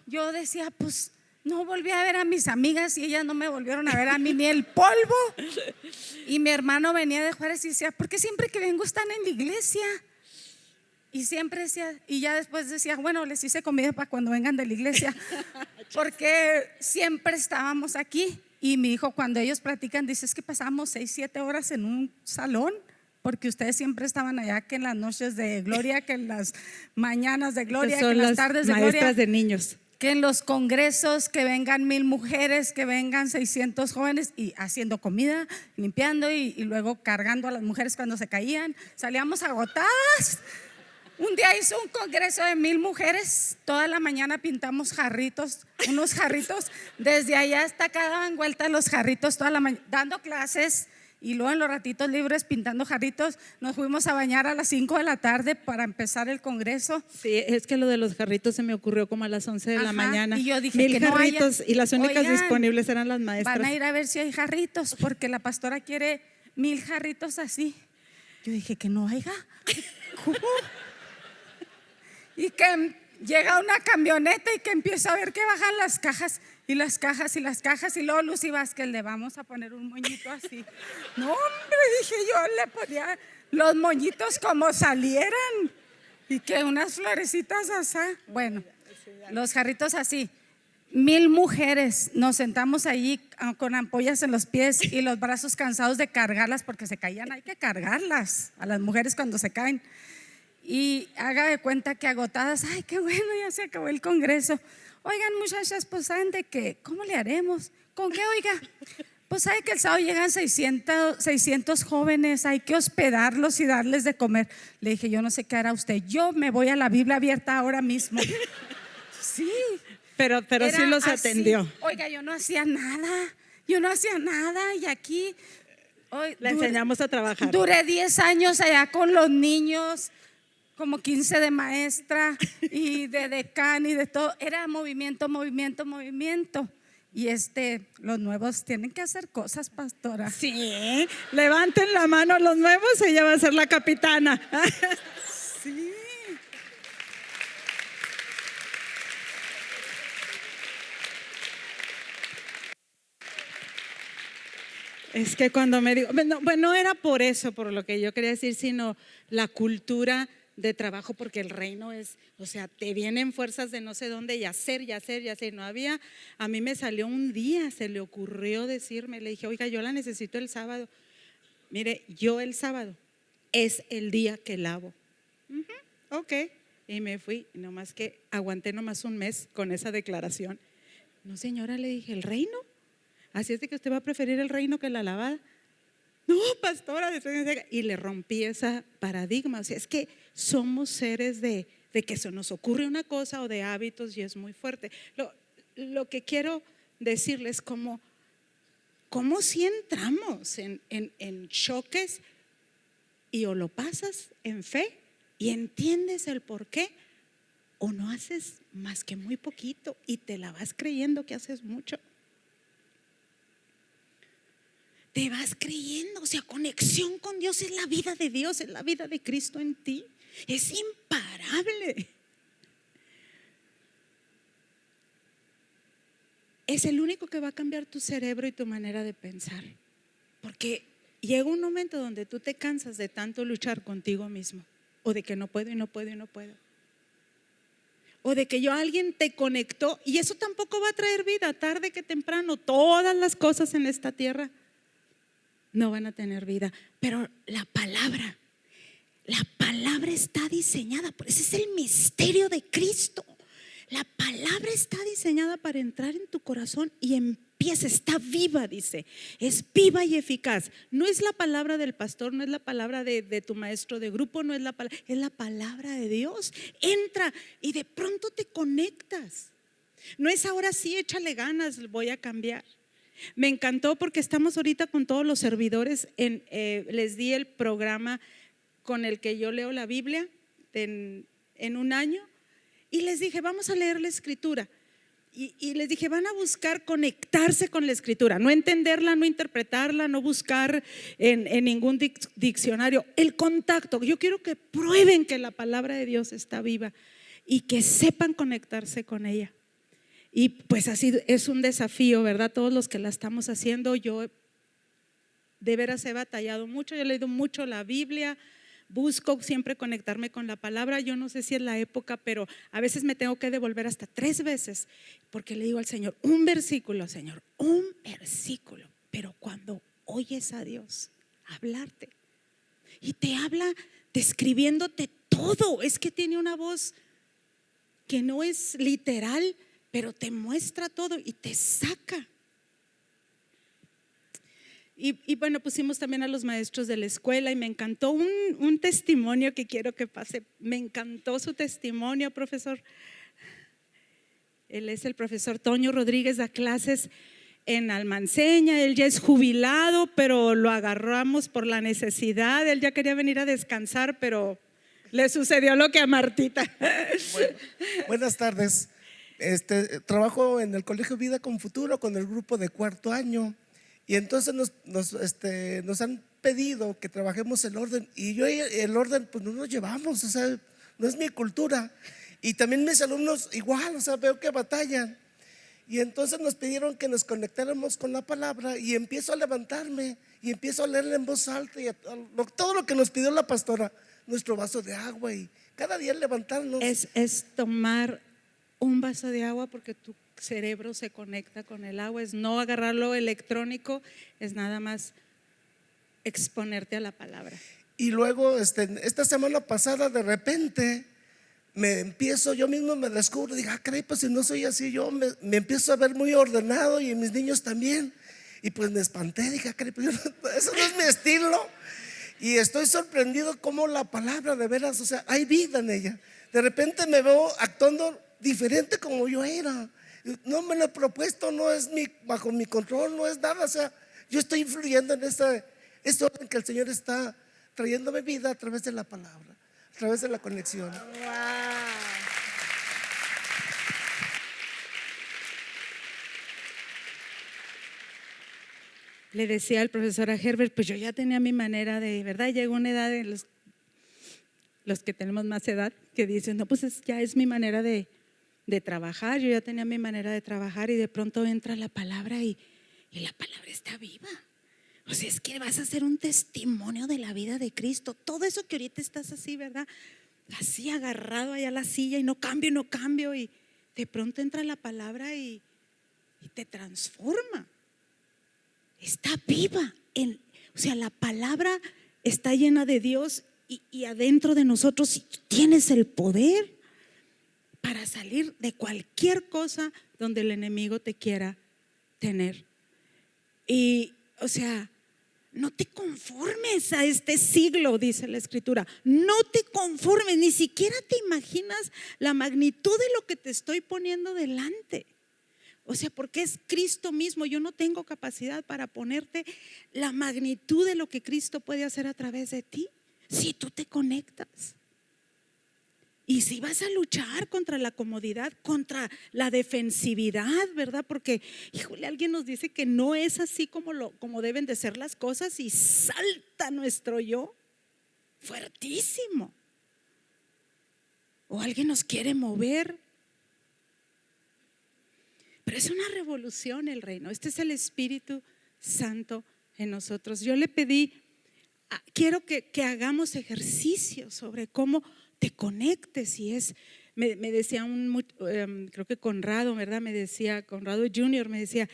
yo decía, pues no volví a ver a mis amigas y ellas no me volvieron a ver a mí ni el polvo. Y mi hermano venía de Juárez y decía, ¿por qué siempre que vengo están en la iglesia? Y siempre decía, y ya después decía, bueno, les hice comida para cuando vengan de la iglesia, porque siempre estábamos aquí. Y mi hijo, cuando ellos platican, dice, es que pasamos 6, 7 horas en un salón, porque ustedes siempre estaban allá, que en las noches de gloria, que en las mañanas de gloria, que en las tardes de gloria, maestras de niños, que en los congresos, que vengan 1000 mujeres, que vengan 600 jóvenes, y haciendo comida, limpiando, y luego cargando a las mujeres cuando se caían. Salíamos agotadas. Un día hizo un congreso de 1000 mujeres, toda la mañana pintamos jarritos, unos jarritos, desde allá hasta acá daban vueltas los jarritos toda la mañana, dando clases, y luego en los ratitos libres pintando jarritos. Nos fuimos a bañar a las 5 de la tarde para empezar el congreso. Sí, es que lo de los jarritos se me ocurrió como a las 11 de la mañana. Y yo dije 1000 que no jarritos, y las únicas oigan, disponibles eran las maestras. Van a ir a ver si hay jarritos, porque la pastora quiere 1000 jarritos así. Yo dije que no haya. ¿Cómo? Y que llega una camioneta y que empieza a ver que bajan las cajas y las cajas y las cajas, y luego Lucy Vázquez, le vamos a poner un moñito así. No, hombre, dije yo, le ponía los moñitos como salieran, y que unas florecitas así. Bueno, los jarritos así. 1000 mujeres, nos sentamos allí con ampollas en los pies y los brazos cansados de cargarlas, porque se caían. Hay que cargarlas a las mujeres cuando se caen. Y haga de cuenta que agotadas, ay, qué bueno, ya se acabó el congreso. Oigan, muchachas, pues saben de qué, ¿cómo le haremos? ¿Con qué, oiga? Pues sabe que el sábado llegan 600 jóvenes, hay que hospedarlos y darles de comer. Le dije, yo no sé qué hará usted, yo me voy a la Biblia abierta ahora mismo. Sí, pero sí los así. Atendió. Oiga, yo no hacía nada, y aquí le enseñamos a trabajar. Duré 10 años allá con los niños, como 15 de maestra y de decán y de todo. Era movimiento. Y los nuevos tienen que hacer cosas, pastora. Sí, levanten la mano los nuevos, ella va a ser la capitana. Sí. Es que cuando me digo, bueno, no era por eso, por lo que yo quería decir, sino la cultura de trabajo, porque el reino es, o sea, te vienen fuerzas de no sé dónde, y hacer. No había, a mí me salió un día, se le ocurrió decirme, le dije, oiga, yo la necesito el sábado. Mire, yo el sábado es el día que lavo. Ok, y me fui, nomás que aguanté nomás un mes con esa declaración. No, señora, le dije, ¿el reino? Así es de que usted va a preferir el reino que la lavada. No, pastora, y le rompí ese paradigma. O sea, es que somos seres de que se nos ocurre una cosa o de hábitos, y es muy fuerte. Lo que quiero decirles, como si entramos en choques, y o lo pasas en fe y entiendes el por qué, o no haces más que muy poquito y te la vas creyendo que haces mucho. Te vas creyendo, o sea, conexión con Dios es la vida de Dios, es la vida de Cristo en ti, es imparable. Es el único que va a cambiar tu cerebro y tu manera de pensar, porque llega un momento donde tú te cansas de tanto luchar contigo mismo, o de que no puedo, o de que alguien te conectó, y eso tampoco va a traer vida. Tarde que temprano todas las cosas en esta tierra no van a tener vida, pero la palabra está diseñada, por ese es el misterio de Cristo. La palabra está diseñada para entrar en tu corazón y empieza, está viva, dice, es viva y eficaz. No es la palabra del pastor, no es la palabra de tu maestro de grupo, no es la palabra, es la palabra de Dios. Entra y de pronto te conectas. No es ahora sí, échale ganas, voy a cambiar. Me encantó porque estamos ahorita con todos los servidores, les di el programa con el que yo leo la Biblia en un año, y les dije, vamos a leer la escritura. Y les dije, van a buscar conectarse con la escritura, no entenderla, no interpretarla, no buscar en ningún diccionario, el contacto. Yo quiero que prueben que la palabra de Dios está viva y que sepan conectarse con ella. Y pues así es un desafío, ¿verdad? Todos los que la estamos haciendo, yo de veras he batallado mucho, yo he leído mucho la Biblia. Busco siempre conectarme con la palabra. Yo no sé si es la época, pero a veces me tengo que devolver hasta 3 veces porque le digo al Señor, un versículo, Señor, un versículo. Pero cuando oyes a Dios hablarte y te habla describiéndote todo, es que tiene una voz que no es literal, pero te muestra todo y te saca. Y bueno, pusimos también a los maestros de la escuela y me encantó un testimonio que quiero que pase. Me encantó su testimonio, profesor. Él es el profesor Toño Rodríguez, da clases en Almanseña. Él ya es jubilado, pero lo agarramos por la necesidad. Él ya quería venir a descansar, pero le sucedió lo que a Martita. Bueno, buenas tardes. Trabajo en el Colegio Vida con Futuro con el grupo de 4º año. Y entonces nos han pedido que trabajemos el orden, y yo el orden pues no nos llevamos, o sea, no es mi cultura. Y también mis alumnos igual, o sea, veo que batallan. Y entonces nos pidieron que nos conectáramos con la palabra, y empiezo a levantarme y empiezo a leerla en voz alta y todo lo que nos pidió la pastora, nuestro vaso de agua, y cada día levantarnos. Es tomar un vaso de agua porque tu cerebro se conecta con el agua, es no agarrar lo electrónico, es nada más exponerte a la palabra. Y luego esta semana pasada de repente yo mismo me descubro, digo, caray, pues si no soy así, yo me empiezo a ver muy ordenado, y mis niños también, y pues me espanté, dije, caray, pues eso no es mi estilo. Y estoy sorprendido cómo la palabra de veras, o sea, hay vida en ella. De repente me veo actuando diferente como yo era. No me lo he propuesto, no es bajo mi control, no es nada. O sea, yo estoy influyendo en este orden que el Señor está trayéndome vida a través de la palabra, a través de la conexión. Wow. Le decía al profesor a Herbert, pues yo ya tenía mi manera de, ¿verdad? Llegó una edad en los que tenemos más edad que dicen, no, pues ya es mi manera de trabajar. Yo ya tenía mi manera de trabajar, y de pronto entra la palabra y la palabra está viva. O sea, es que vas a hacer un testimonio de la vida de Cristo. Todo eso que ahorita estás así, ¿verdad? Así agarrado allá a la silla y no cambio, y de pronto entra la palabra y te transforma. Está viva. O sea, la palabra está llena de Dios y adentro de nosotros tienes el poder para salir de cualquier cosa donde el enemigo te quiera tener. Y, o sea, no te conformes a este siglo, dice la escritura. No te conformes, ni siquiera te imaginas la magnitud de lo que te estoy poniendo delante. O sea, porque es Cristo mismo. Yo no tengo capacidad para ponerte la magnitud de lo que Cristo puede hacer a través de ti, si tú te conectas. Y si vas a luchar contra la comodidad, contra la defensividad, ¿verdad? Porque, híjole, alguien nos dice que no es así como deben de ser las cosas, y salta nuestro yo fuertísimo. O alguien nos quiere mover. Pero es una revolución el reino. Este es el Espíritu Santo en nosotros. Yo le pedí, quiero que hagamos ejercicio sobre cómo te conectes. Y me decía creo que Conrado, ¿verdad? Me decía, Conrado Junior me decía,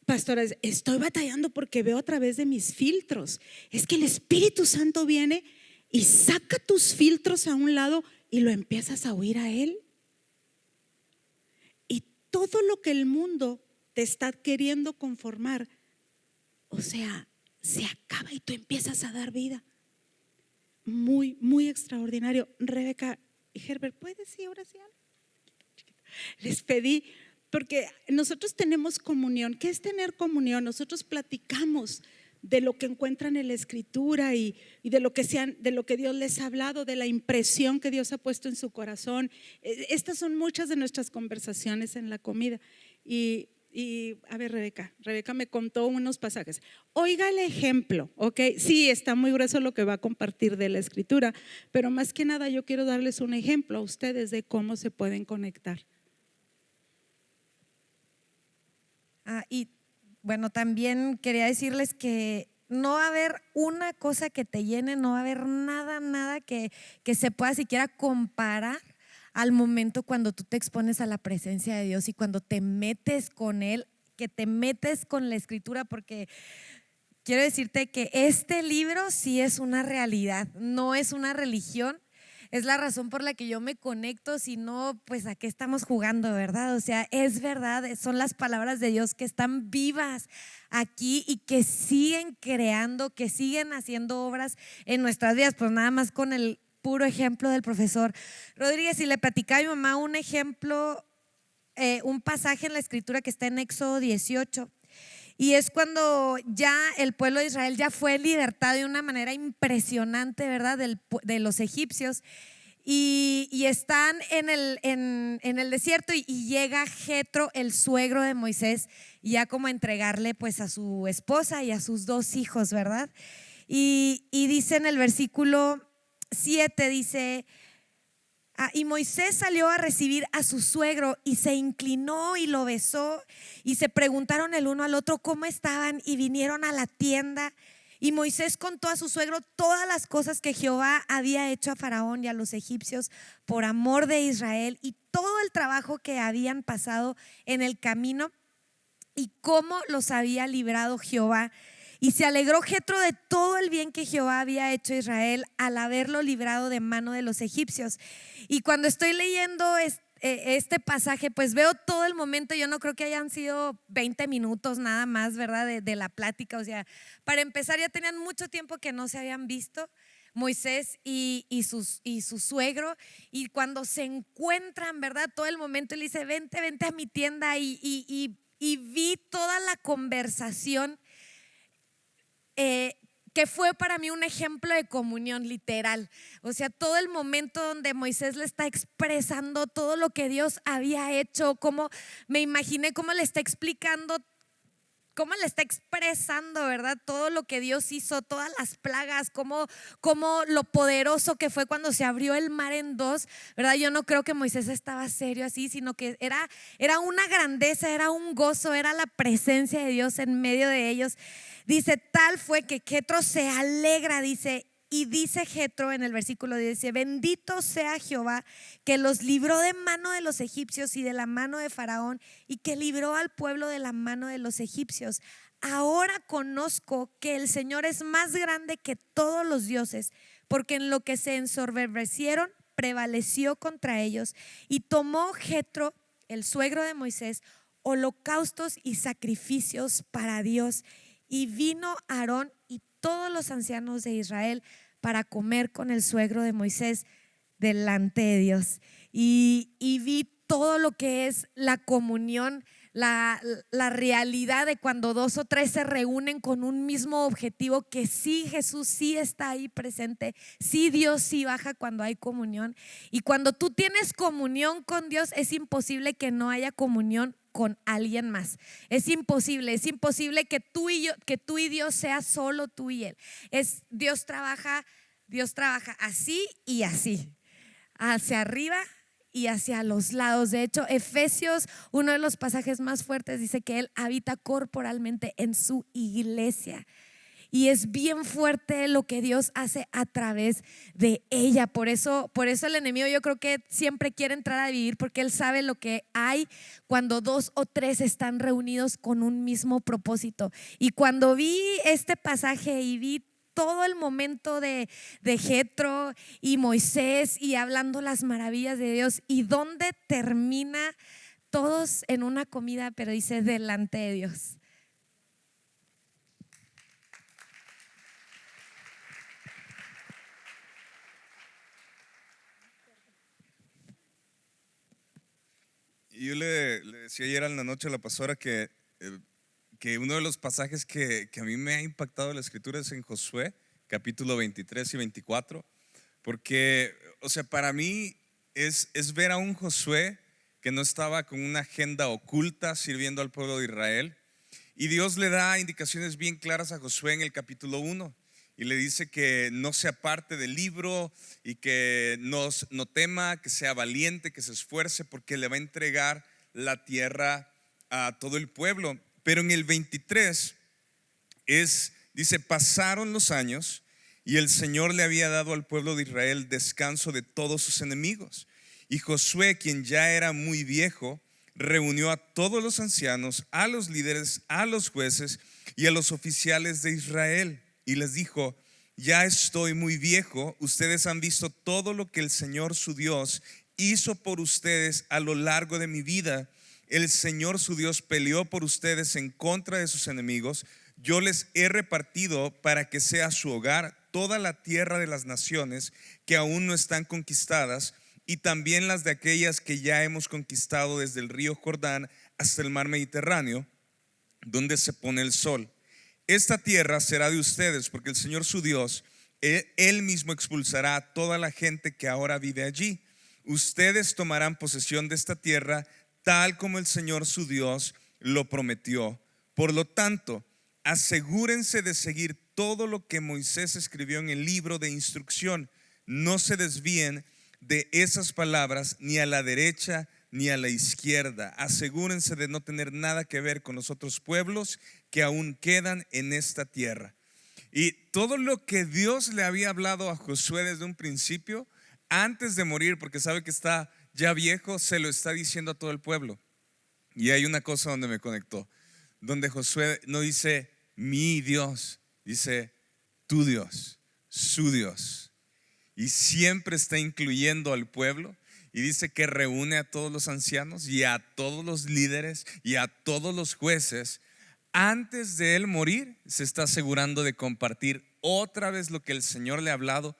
pastora, estoy batallando porque veo a través de mis filtros. Es que el Espíritu Santo viene y saca tus filtros a un lado y lo empiezas a oír a Él. Y todo lo que el mundo te está queriendo conformar, o sea, se acaba y tú empiezas a dar vida. Muy, muy extraordinario. Rebeca y Herbert, ¿puedes ir oración? Les pedí, porque nosotros tenemos comunión. ¿Qué es tener comunión? Nosotros platicamos de lo que encuentran en la Escritura y de lo que Dios les ha hablado, de la impresión que Dios ha puesto en su corazón. Estas son muchas de nuestras conversaciones en la comida. Y a ver, Rebeca me contó unos pasajes. Oiga el ejemplo, ¿ok? Sí, está muy grueso lo que va a compartir de la Escritura, pero más que nada yo quiero darles un ejemplo a ustedes de cómo se pueden conectar. Y bueno, también quería decirles que no va a haber una cosa que te llene, no va a haber nada que se pueda siquiera comparar al momento cuando tú te expones a la presencia de Dios y cuando te metes con Él, que te metes con la Escritura, porque quiero decirte que este libro sí es una realidad, no es una religión. Es la razón por la que yo me conecto, si no, pues a qué estamos jugando, ¿verdad? O sea, es verdad, son las palabras de Dios que están vivas aquí y que siguen creando, que siguen haciendo obras en nuestras vidas. Pues nada más con el puro ejemplo del profesor Rodríguez, y le platicaba a mi mamá un ejemplo, un pasaje en la Escritura que está en Éxodo 18. Y es cuando ya el pueblo de Israel ya fue libertado de una manera impresionante, ¿verdad? De los egipcios. Y están en el desierto y llega Jetro, el suegro de Moisés, ya como a entregarle pues a su esposa y a sus 2 hijos, ¿verdad? Y dice en el versículo 7, dice: y Moisés salió a recibir a su suegro y se inclinó y lo besó, y se preguntaron el uno al otro cómo estaban, y vinieron a la tienda. Y Moisés contó a su suegro todas las cosas que Jehová había hecho a Faraón y a los egipcios por amor de Israel, y todo el trabajo que habían pasado en el camino y cómo los había librado Jehová. Y se alegró Jetro de todo el bien que Jehová había hecho a Israel al haberlo librado de mano de los egipcios. Y cuando estoy leyendo este pasaje, pues veo todo el momento. Yo no creo que hayan sido 20 minutos nada más, ¿verdad? De la plática. O sea, para empezar, ya tenían mucho tiempo que no se habían visto, Moisés y su suegro. Y cuando se encuentran, ¿verdad? Todo el momento, él dice: vente a mi tienda. Y vi toda la conversación, que fue para mí un ejemplo de comunión literal. O sea, todo el momento donde Moisés le está expresando todo lo que Dios había hecho, como me imaginé cómo le está explicando, cómo le está expresando, ¿verdad? Todo lo que Dios hizo, todas las plagas, como lo poderoso que fue cuando se abrió el mar en 2, ¿verdad? Yo no creo que Moisés estaba serio así, sino que era una grandeza, era un gozo, era la presencia de Dios en medio de ellos. Dice: tal fue que Jetro se alegra, dice. Y dice Jetro en el versículo 10, dice: bendito sea Jehová, que los libró de mano de los egipcios y de la mano de Faraón, y que libró al pueblo de la mano de los egipcios. Ahora conozco que el Señor es más grande que todos los dioses, porque en lo que se ensoberbecieron prevaleció contra ellos. Y tomó Jetro, el suegro de Moisés, holocaustos y sacrificios para Dios. Y vino Aarón y todos los ancianos de Israel para comer con el suegro de Moisés delante de Dios. Y vi todo lo que es la comunión, la realidad de cuando 2 o 3 se reúnen con un mismo objetivo, que sí, Jesús sí está ahí presente, sí, Dios sí baja cuando hay comunión. Y cuando tú tienes comunión con Dios, es imposible que no haya comunión con alguien más. Es imposible que tú y Dios sea solo tú y Él. Dios trabaja así y así, hacia arriba y hacia los lados. De hecho, Efesios, uno de los pasajes más fuertes, dice que Él habita corporalmente en su iglesia. Y es bien fuerte lo que Dios hace a través de ella. Por eso el enemigo, yo creo que siempre quiere entrar a vivir, porque él sabe lo que hay cuando 2 o 3 están reunidos con un mismo propósito. Y cuando vi este pasaje y vi todo el momento de Jetro y Moisés y hablando las maravillas de Dios, y dónde termina todos en una comida, pero dice delante de Dios. Y yo le decía ayer en la noche a la pastora que uno de los pasajes que a mí me ha impactado de la escritura es en Josué, capítulo 23 y 24, porque, o sea, para mí es ver a un Josué que no estaba con una agenda oculta sirviendo al pueblo de Israel, y Dios le da indicaciones bien claras a Josué en el capítulo 1 y le dice que no se aparte del libro y que no tema, que sea valiente, que se esfuerce, porque le va a entregar la tierra a todo el pueblo. Pero en el 23 dice, pasaron los años y el Señor le había dado al pueblo de Israel descanso de todos sus enemigos. Y Josué, quien ya era muy viejo, reunió a todos los ancianos, a los líderes, a los jueces y a los oficiales de Israel, y les dijo: ya estoy muy viejo, ustedes han visto todo lo que el Señor su Dios hizo por ustedes a lo largo de mi vida. El Señor su Dios peleó por ustedes en contra de sus enemigos. Yo les he repartido para que sea su hogar toda la tierra de las naciones que aún no están conquistadas, y también las de aquellas que ya hemos conquistado, desde el río Jordán hasta el mar Mediterráneo, donde se pone el sol. Esta tierra será de ustedes, porque el Señor su Dios, Él mismo expulsará a toda la gente que ahora vive allí. Ustedes tomarán posesión de esta tierra, tal como el Señor su Dios lo prometió. Por lo tanto, asegúrense de seguir todo lo que Moisés escribió en el libro de instrucción. No se desvíen de esas palabras ni a la derecha ni a la izquierda. Asegúrense de no tener nada que ver con los otros pueblos que aún quedan en esta tierra. Y todo lo que Dios le había hablado a Josué desde un principio, antes de morir, porque sabe que está ya viejo, se lo está diciendo a todo el pueblo. Y hay una cosa donde me conectó, donde Josué no dice mi Dios, dice tu Dios, su Dios. Y siempre está incluyendo al pueblo, y dice que reúne a todos los ancianos y a todos los líderes y a todos los jueces. Antes de él morir, se está asegurando de compartir otra vez lo que el Señor le ha hablado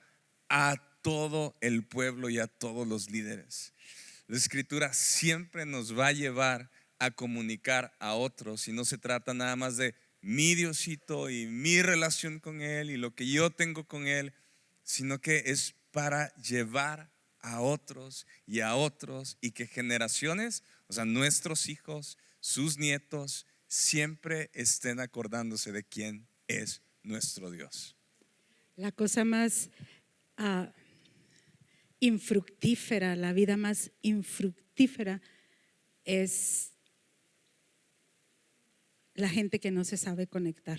a todo el pueblo y a todos los líderes. La escritura siempre nos va a llevar a comunicar a otros, y no se trata nada más de mi Diosito y mi relación con Él y lo que yo tengo con Él, sino que es para llevar a otros y a otros, y que generaciones, o sea, nuestros hijos, sus nietos, siempre estén acordándose de quién es nuestro Dios. La cosa más infructífera, la vida más infructífera es la gente que no se sabe conectar.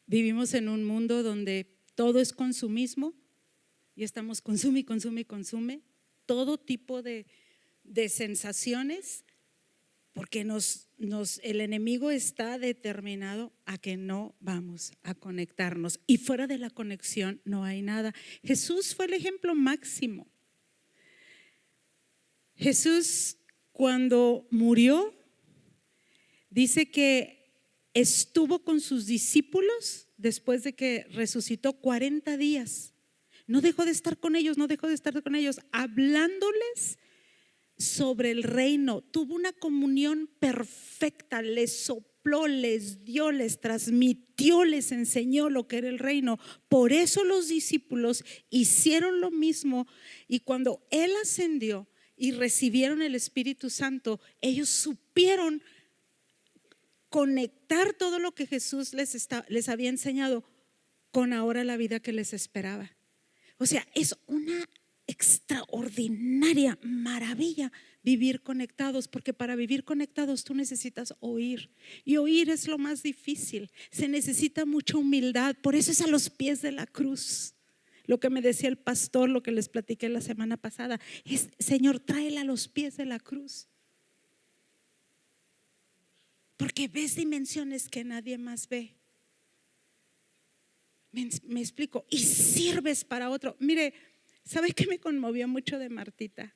Vivimos en un mundo donde todo es consumismo y estamos consume y consume y consume todo tipo de sensaciones, porque el enemigo está determinado a que no vamos a conectarnos, y fuera de la conexión no hay nada. Jesús fue el ejemplo máximo. Jesús, cuando murió, dice que estuvo con sus discípulos después de que resucitó 40 días. No dejó de estar con ellos, hablándoles sobre el reino. Tuvo una comunión perfecta, les sopló, les dio, les transmitió, les enseñó lo que era el reino. Por eso los discípulos hicieron lo mismo, y cuando Él ascendió y recibieron el Espíritu Santo, ellos supieron conectar todo lo que Jesús les había enseñado con ahora la vida que les esperaba. O sea, es una extraordinaria maravilla vivir conectados, porque para vivir conectados tú necesitas oír, y oír es lo más difícil. Se necesita mucha humildad, por eso es a los pies de la cruz. Lo que me decía el pastor, lo que les platiqué la semana pasada, es: Señor, tráela a los pies de la cruz, porque ves dimensiones que nadie más ve. Me explico, y sirves para otro. Mire, ¿sabe qué me conmovió mucho de Martita?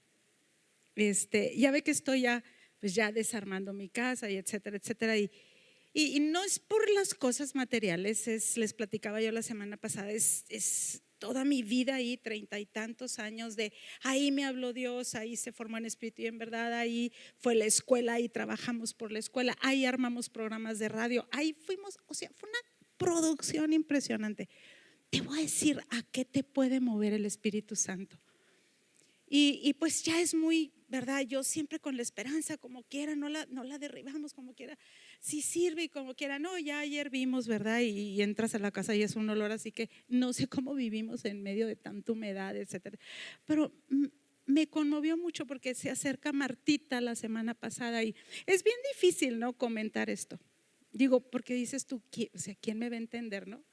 Ya ve que estoy ya pues ya desarmando mi casa y etcétera, etcétera. Y no es por las cosas materiales, les platicaba yo la semana pasada, es toda mi vida ahí, 30 y tantos años de ahí me habló Dios, ahí se formó en espíritu y en verdad, ahí fue la escuela, ahí trabajamos por la escuela, ahí armamos programas de radio, ahí fuimos, o sea, fue una producción impresionante. Te voy a decir a qué te puede mover el Espíritu Santo. Y pues ya es muy, ¿verdad? Yo siempre con la esperanza, como quiera, no la derribamos, como quiera, si sirve y como quiera. No, ya ayer vimos, ¿verdad? Y entras a la casa y es un olor, así que no sé cómo vivimos en medio de tanta humedad, etcétera. Pero me conmovió mucho porque se acerca Martita la semana pasada y es bien difícil, ¿no? Comentar esto. Digo, porque dices tú, o sea, ¿quién me va a entender, no?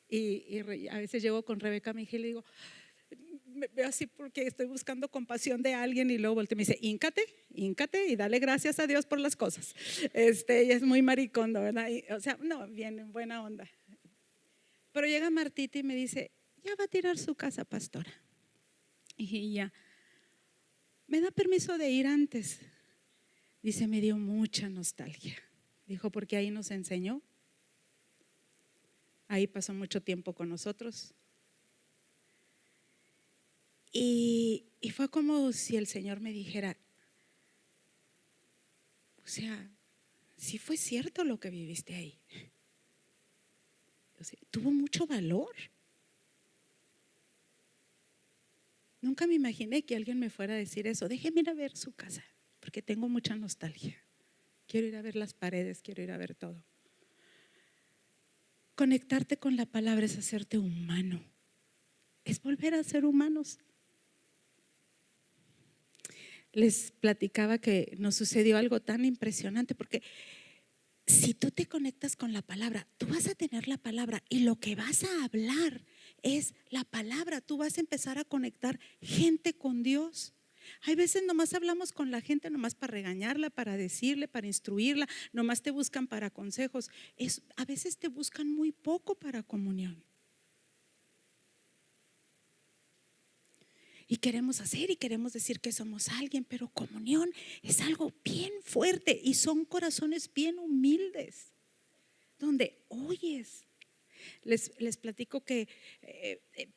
Y a veces llego con Rebeca, mi hija, y le digo, me veo así porque estoy buscando compasión de alguien y luego volteo y me dice, híncate y dale gracias a Dios por las cosas. Ella es muy maricondo, ¿verdad? O sea, no, bien, en buena onda. Pero llega Martita y me dice, ya va a tirar su casa, pastora. Y ya, ¿me da permiso de ir antes? Dice, me dio mucha nostalgia. Dijo, porque ahí nos enseñó. Ahí pasó mucho tiempo con nosotros. Y fue como si el Señor me dijera, o sea, sí fue cierto lo que viviste ahí. O sea, tuvo mucho valor. Nunca me imaginé que alguien me fuera a decir eso. Déjeme ir a ver su casa, porque tengo mucha nostalgia. Quiero ir a ver las paredes, quiero ir a ver todo. Conectarte con la palabra es hacerte humano, es volver a ser humanos. Les platicaba que nos sucedió algo tan impresionante, porque si tú te conectas con la palabra, tú vas a tener la palabra y lo que vas a hablar es la palabra. Tú vas a empezar a conectar gente con Dios. Hay veces nomás hablamos con la gente nomás para regañarla, para decirle, para instruirla, nomás te buscan para consejos. A veces te buscan muy poco para comunión. Y queremos hacer y queremos decir que somos alguien, pero comunión es algo bien fuerte y son corazones bien humildes, donde oyes. Les platico que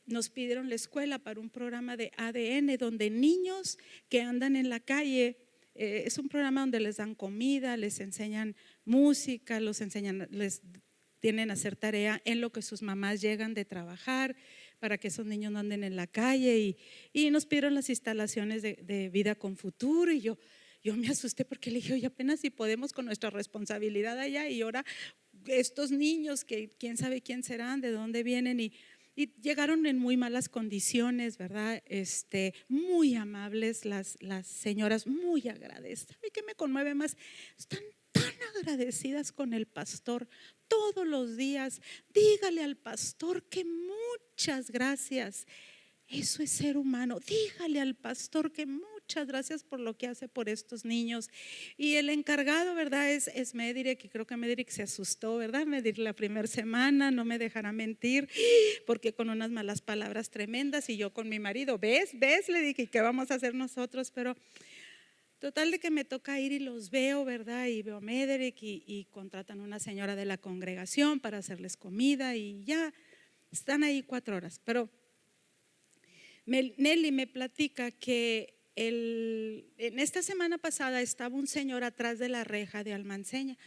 nos pidieron la escuela para un programa de ADN, donde niños que andan en la calle, es un programa donde les dan comida, les enseñan música, les tienen a hacer tarea en lo que sus mamás llegan de trabajar, para que esos niños no anden en la calle. Y nos pidieron las instalaciones de Vida con Futuro. Y yo me asusté porque le dije, oye, apenas si podemos con nuestra responsabilidad allá, y ahora estos niños que quién sabe quién serán, de dónde vienen, y llegaron en muy malas condiciones, ¿verdad? Muy amables las señoras, muy agradecidas. ¿Y qué me conmueve más? Están tan agradecidas con el pastor. Todos los días, dígale al pastor que muchas gracias. Eso es ser humano. Dígale al pastor que muchas gracias por lo que hace por estos niños. Y el encargado, ¿verdad? Es Medrick, y creo que Medrick se asustó, ¿verdad? Medrick la primera semana, no me dejará mentir, porque con unas malas palabras tremendas, y yo con mi marido, ¿ves? Le dije, ¿qué vamos a hacer nosotros? Pero total de que me toca ir y los veo, ¿verdad? Y veo a Medrick y contratan una señora de la congregación para hacerles comida, y ya están ahí 4 horas. Pero Nelly me platica que en esta semana pasada estaba un señor atrás de la reja de Almanseña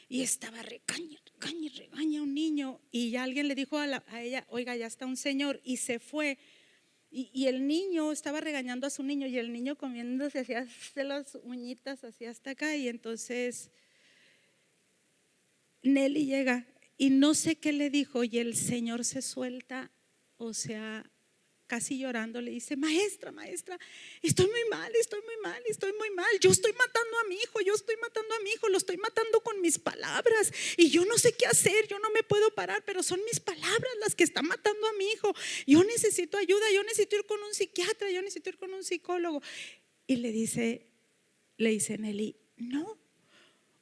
y estaba regaña a un niño, y ya alguien le dijo a ella, oiga, ya está un señor, y se fue. Y el niño estaba regañando a su niño, y el niño comiéndose hacia las uñitas hacia hasta acá. Y entonces Nelly llega y no sé qué le dijo, y el señor se suelta, o sea, casi llorando, le dice, maestra, estoy muy mal, yo estoy matando a mi hijo, lo estoy matando con mis palabras, y yo no sé qué hacer, yo no me puedo parar, pero son mis palabras las que están matando a mi hijo. Yo necesito ayuda, yo necesito ir con un psiquiatra, yo necesito ir con un psicólogo. Y le dice Nelly, no,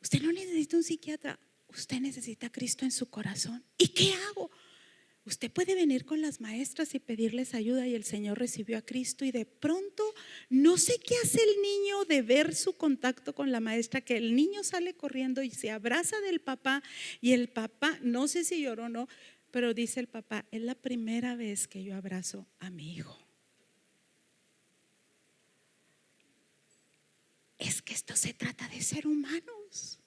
usted no necesita un psiquiatra, usted necesita a Cristo en su corazón. ¿Y qué hago? Usted puede venir con las maestras y pedirles ayuda y el Señor recibió a Cristo y de pronto no sé qué hace el niño de ver su contacto con la maestra, que el niño sale corriendo y se abraza del papá y el papá, no sé si lloró o no, pero dice el papá, es la primera vez que yo abrazo a mi hijo. Es que esto se trata de ser humanos.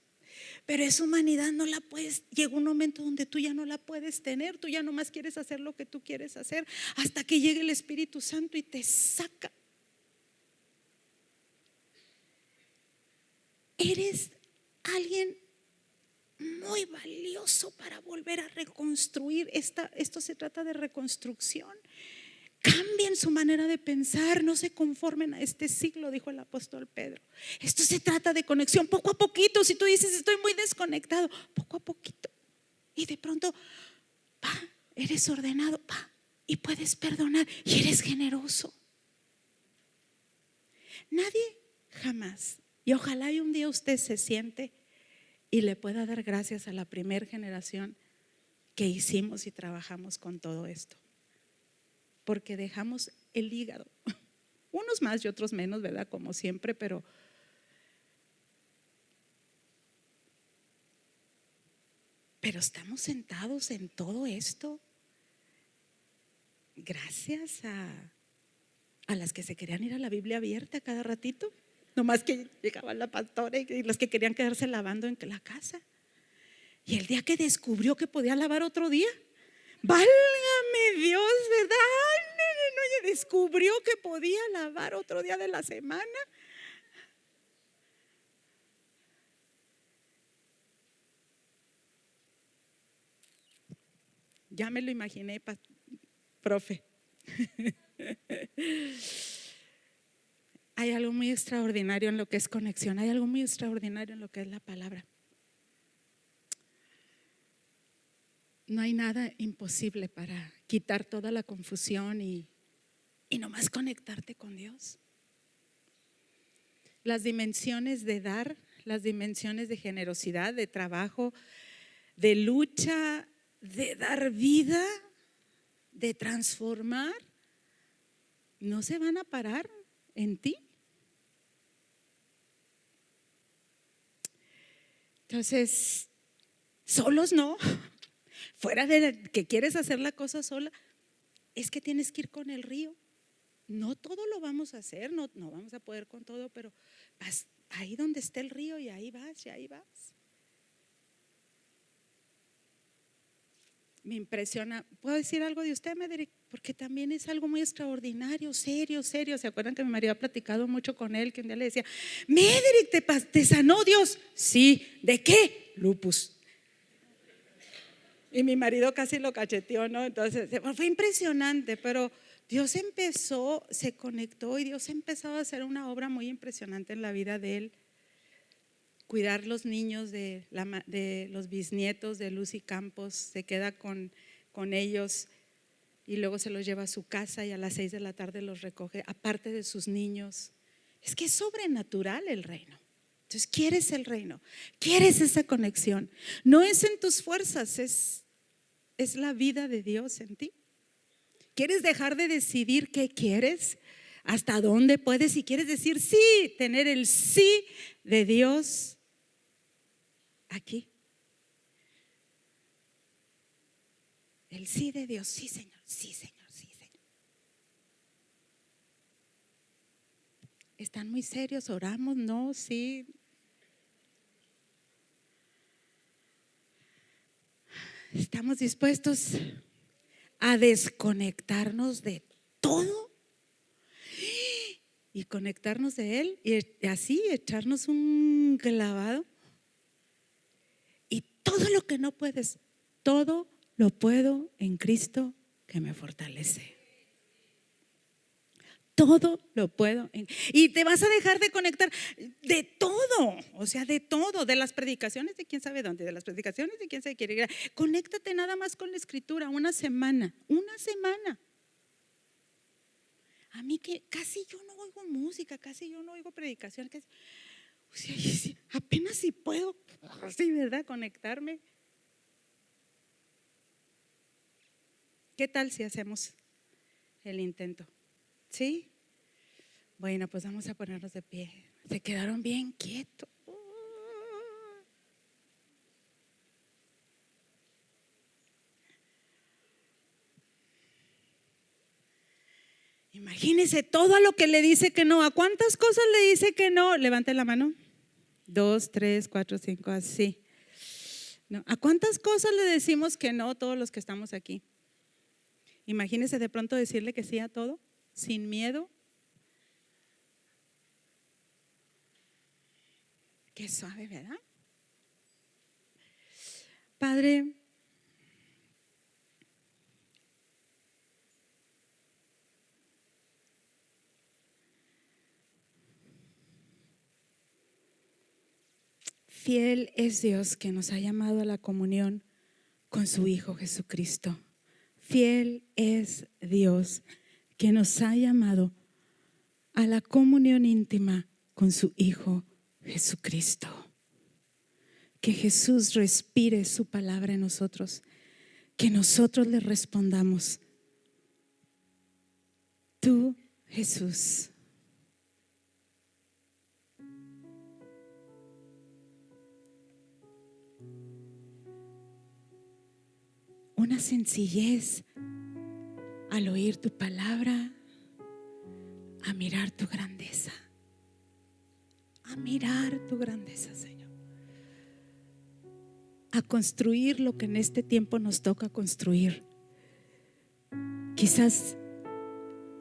Pero esa humanidad no la puedes, llega un momento donde tú ya no la puedes tener, tú ya nomás quieres hacer lo que tú quieres hacer hasta que llegue el Espíritu Santo y te saca. Eres alguien muy valioso para volver a reconstruir. Esto se trata de reconstrucción. Cambien su manera de pensar, no se conformen a este siglo, dijo el apóstol Pedro. Esto se trata de conexión, poco a poquito. Si tú dices estoy muy desconectado, poco a poquito, y de pronto eres ordenado, y puedes perdonar y eres generoso. Nadie jamás, y ojalá y un día usted se siente y le pueda dar gracias a la primera generación que hicimos y trabajamos con todo esto. Porque dejamos el hígado, unos más y otros menos, ¿verdad? Como siempre, pero estamos sentados en todo esto gracias a las que se querían ir a la Biblia abierta cada ratito, nomás que llegaba la pastora y los que querían quedarse lavando en la casa. Y el día que descubrió que podía lavar otro día, válgame Dios, ¿verdad? No, descubrió que podía lavar otro día de la semana. Ya me lo imaginé, profe. Hay algo muy extraordinario en lo que es conexión, hay algo muy extraordinario en lo que es la palabra. No hay nada imposible para quitar toda la confusión y nomás conectarte con Dios. Las dimensiones de dar, las dimensiones de generosidad, de trabajo, de lucha, de dar vida, de transformar, no se van a parar en ti. Entonces, solos no. Fuera de que quieres hacer la cosa sola, es que tienes que ir con el río. No todo lo vamos a hacer, no vamos a poder con todo, pero vas ahí donde está el río y ahí vas, y ahí vas. Me impresiona. ¿Puedo decir algo de usted, Mederic? Porque también es algo muy extraordinario, serio. ¿Se acuerdan que mi marido ha platicado mucho con él? Que un día le decía, Mederic, ¿te sanó Dios? Sí. ¿De qué? Lupus. Y mi marido casi lo cacheteó, ¿no? Entonces fue impresionante, pero Dios se conectó y Dios empezó a hacer una obra muy impresionante en la vida de él. Cuidar los niños de los bisnietos de Lucy Campos, se queda con ellos y luego se los lleva a su casa y a las 6 de la tarde los recoge, aparte de sus niños. Es que es sobrenatural el reino. Entonces quieres el reino, quieres esa conexión. No es en tus fuerzas, es la vida de Dios en ti. ¿Quieres dejar de decidir qué quieres? ¿Hasta dónde puedes? Si quieres decir sí, tener el sí de Dios aquí. El sí de Dios, sí Señor, sí Señor, sí Señor. ¿Están muy serios? ¿Oramos? No, sí. ¿Estamos dispuestos a desconectarnos de todo y conectarnos de Él y así echarnos un clavado? Y todo lo que no puedes, todo lo puedo en Cristo que me fortalece. Todo lo puedo y te vas a dejar de conectar de todo, o sea, de todo, de las predicaciones de quién sabe dónde, de las predicaciones de quién sabe quiere. Conéctate nada más con la escritura una semana. A mí que casi yo no oigo música, casi yo no oigo predicación, o sea, apenas si puedo, así, ¿verdad? Conectarme. ¿Qué tal si hacemos el intento? ¿Sí? Bueno, pues vamos a ponernos de pie. Se quedaron bien quietos. Imagínese todo a lo que le dice que no. ¿A cuántas cosas le dice que no? Levante la mano. 2, 3, 4, 5, así. No. ¿A cuántas cosas le decimos que no todos los que estamos aquí? Imagínese de pronto decirle que sí a todo, sin miedo. Qué suave, ¿verdad? Padre, fiel es Dios que nos ha llamado a la comunión con su Hijo Jesucristo. Fiel es Dios que nos ha llamado a la comunión íntima con su Hijo Jesucristo. Que Jesús respire su palabra en nosotros, que nosotros le respondamos: tú, Jesús, una sencillez al oír tu palabra, a mirar tu grandeza, a mirar tu grandeza, Señor, a construir lo que en este tiempo nos toca construir. Quizás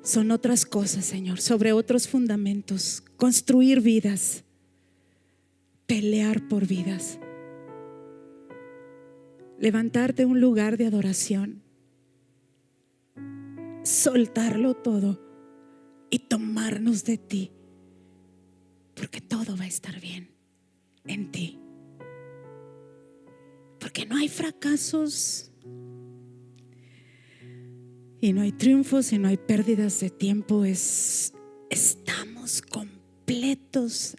son otras cosas, Señor, sobre otros fundamentos, construir vidas, pelear por vidas, levantarte un lugar de adoración, soltarlo todo y tomarnos de ti, porque todo va a estar bien en ti, porque no hay fracasos y no hay triunfos y no hay pérdidas de tiempo. Estamos completos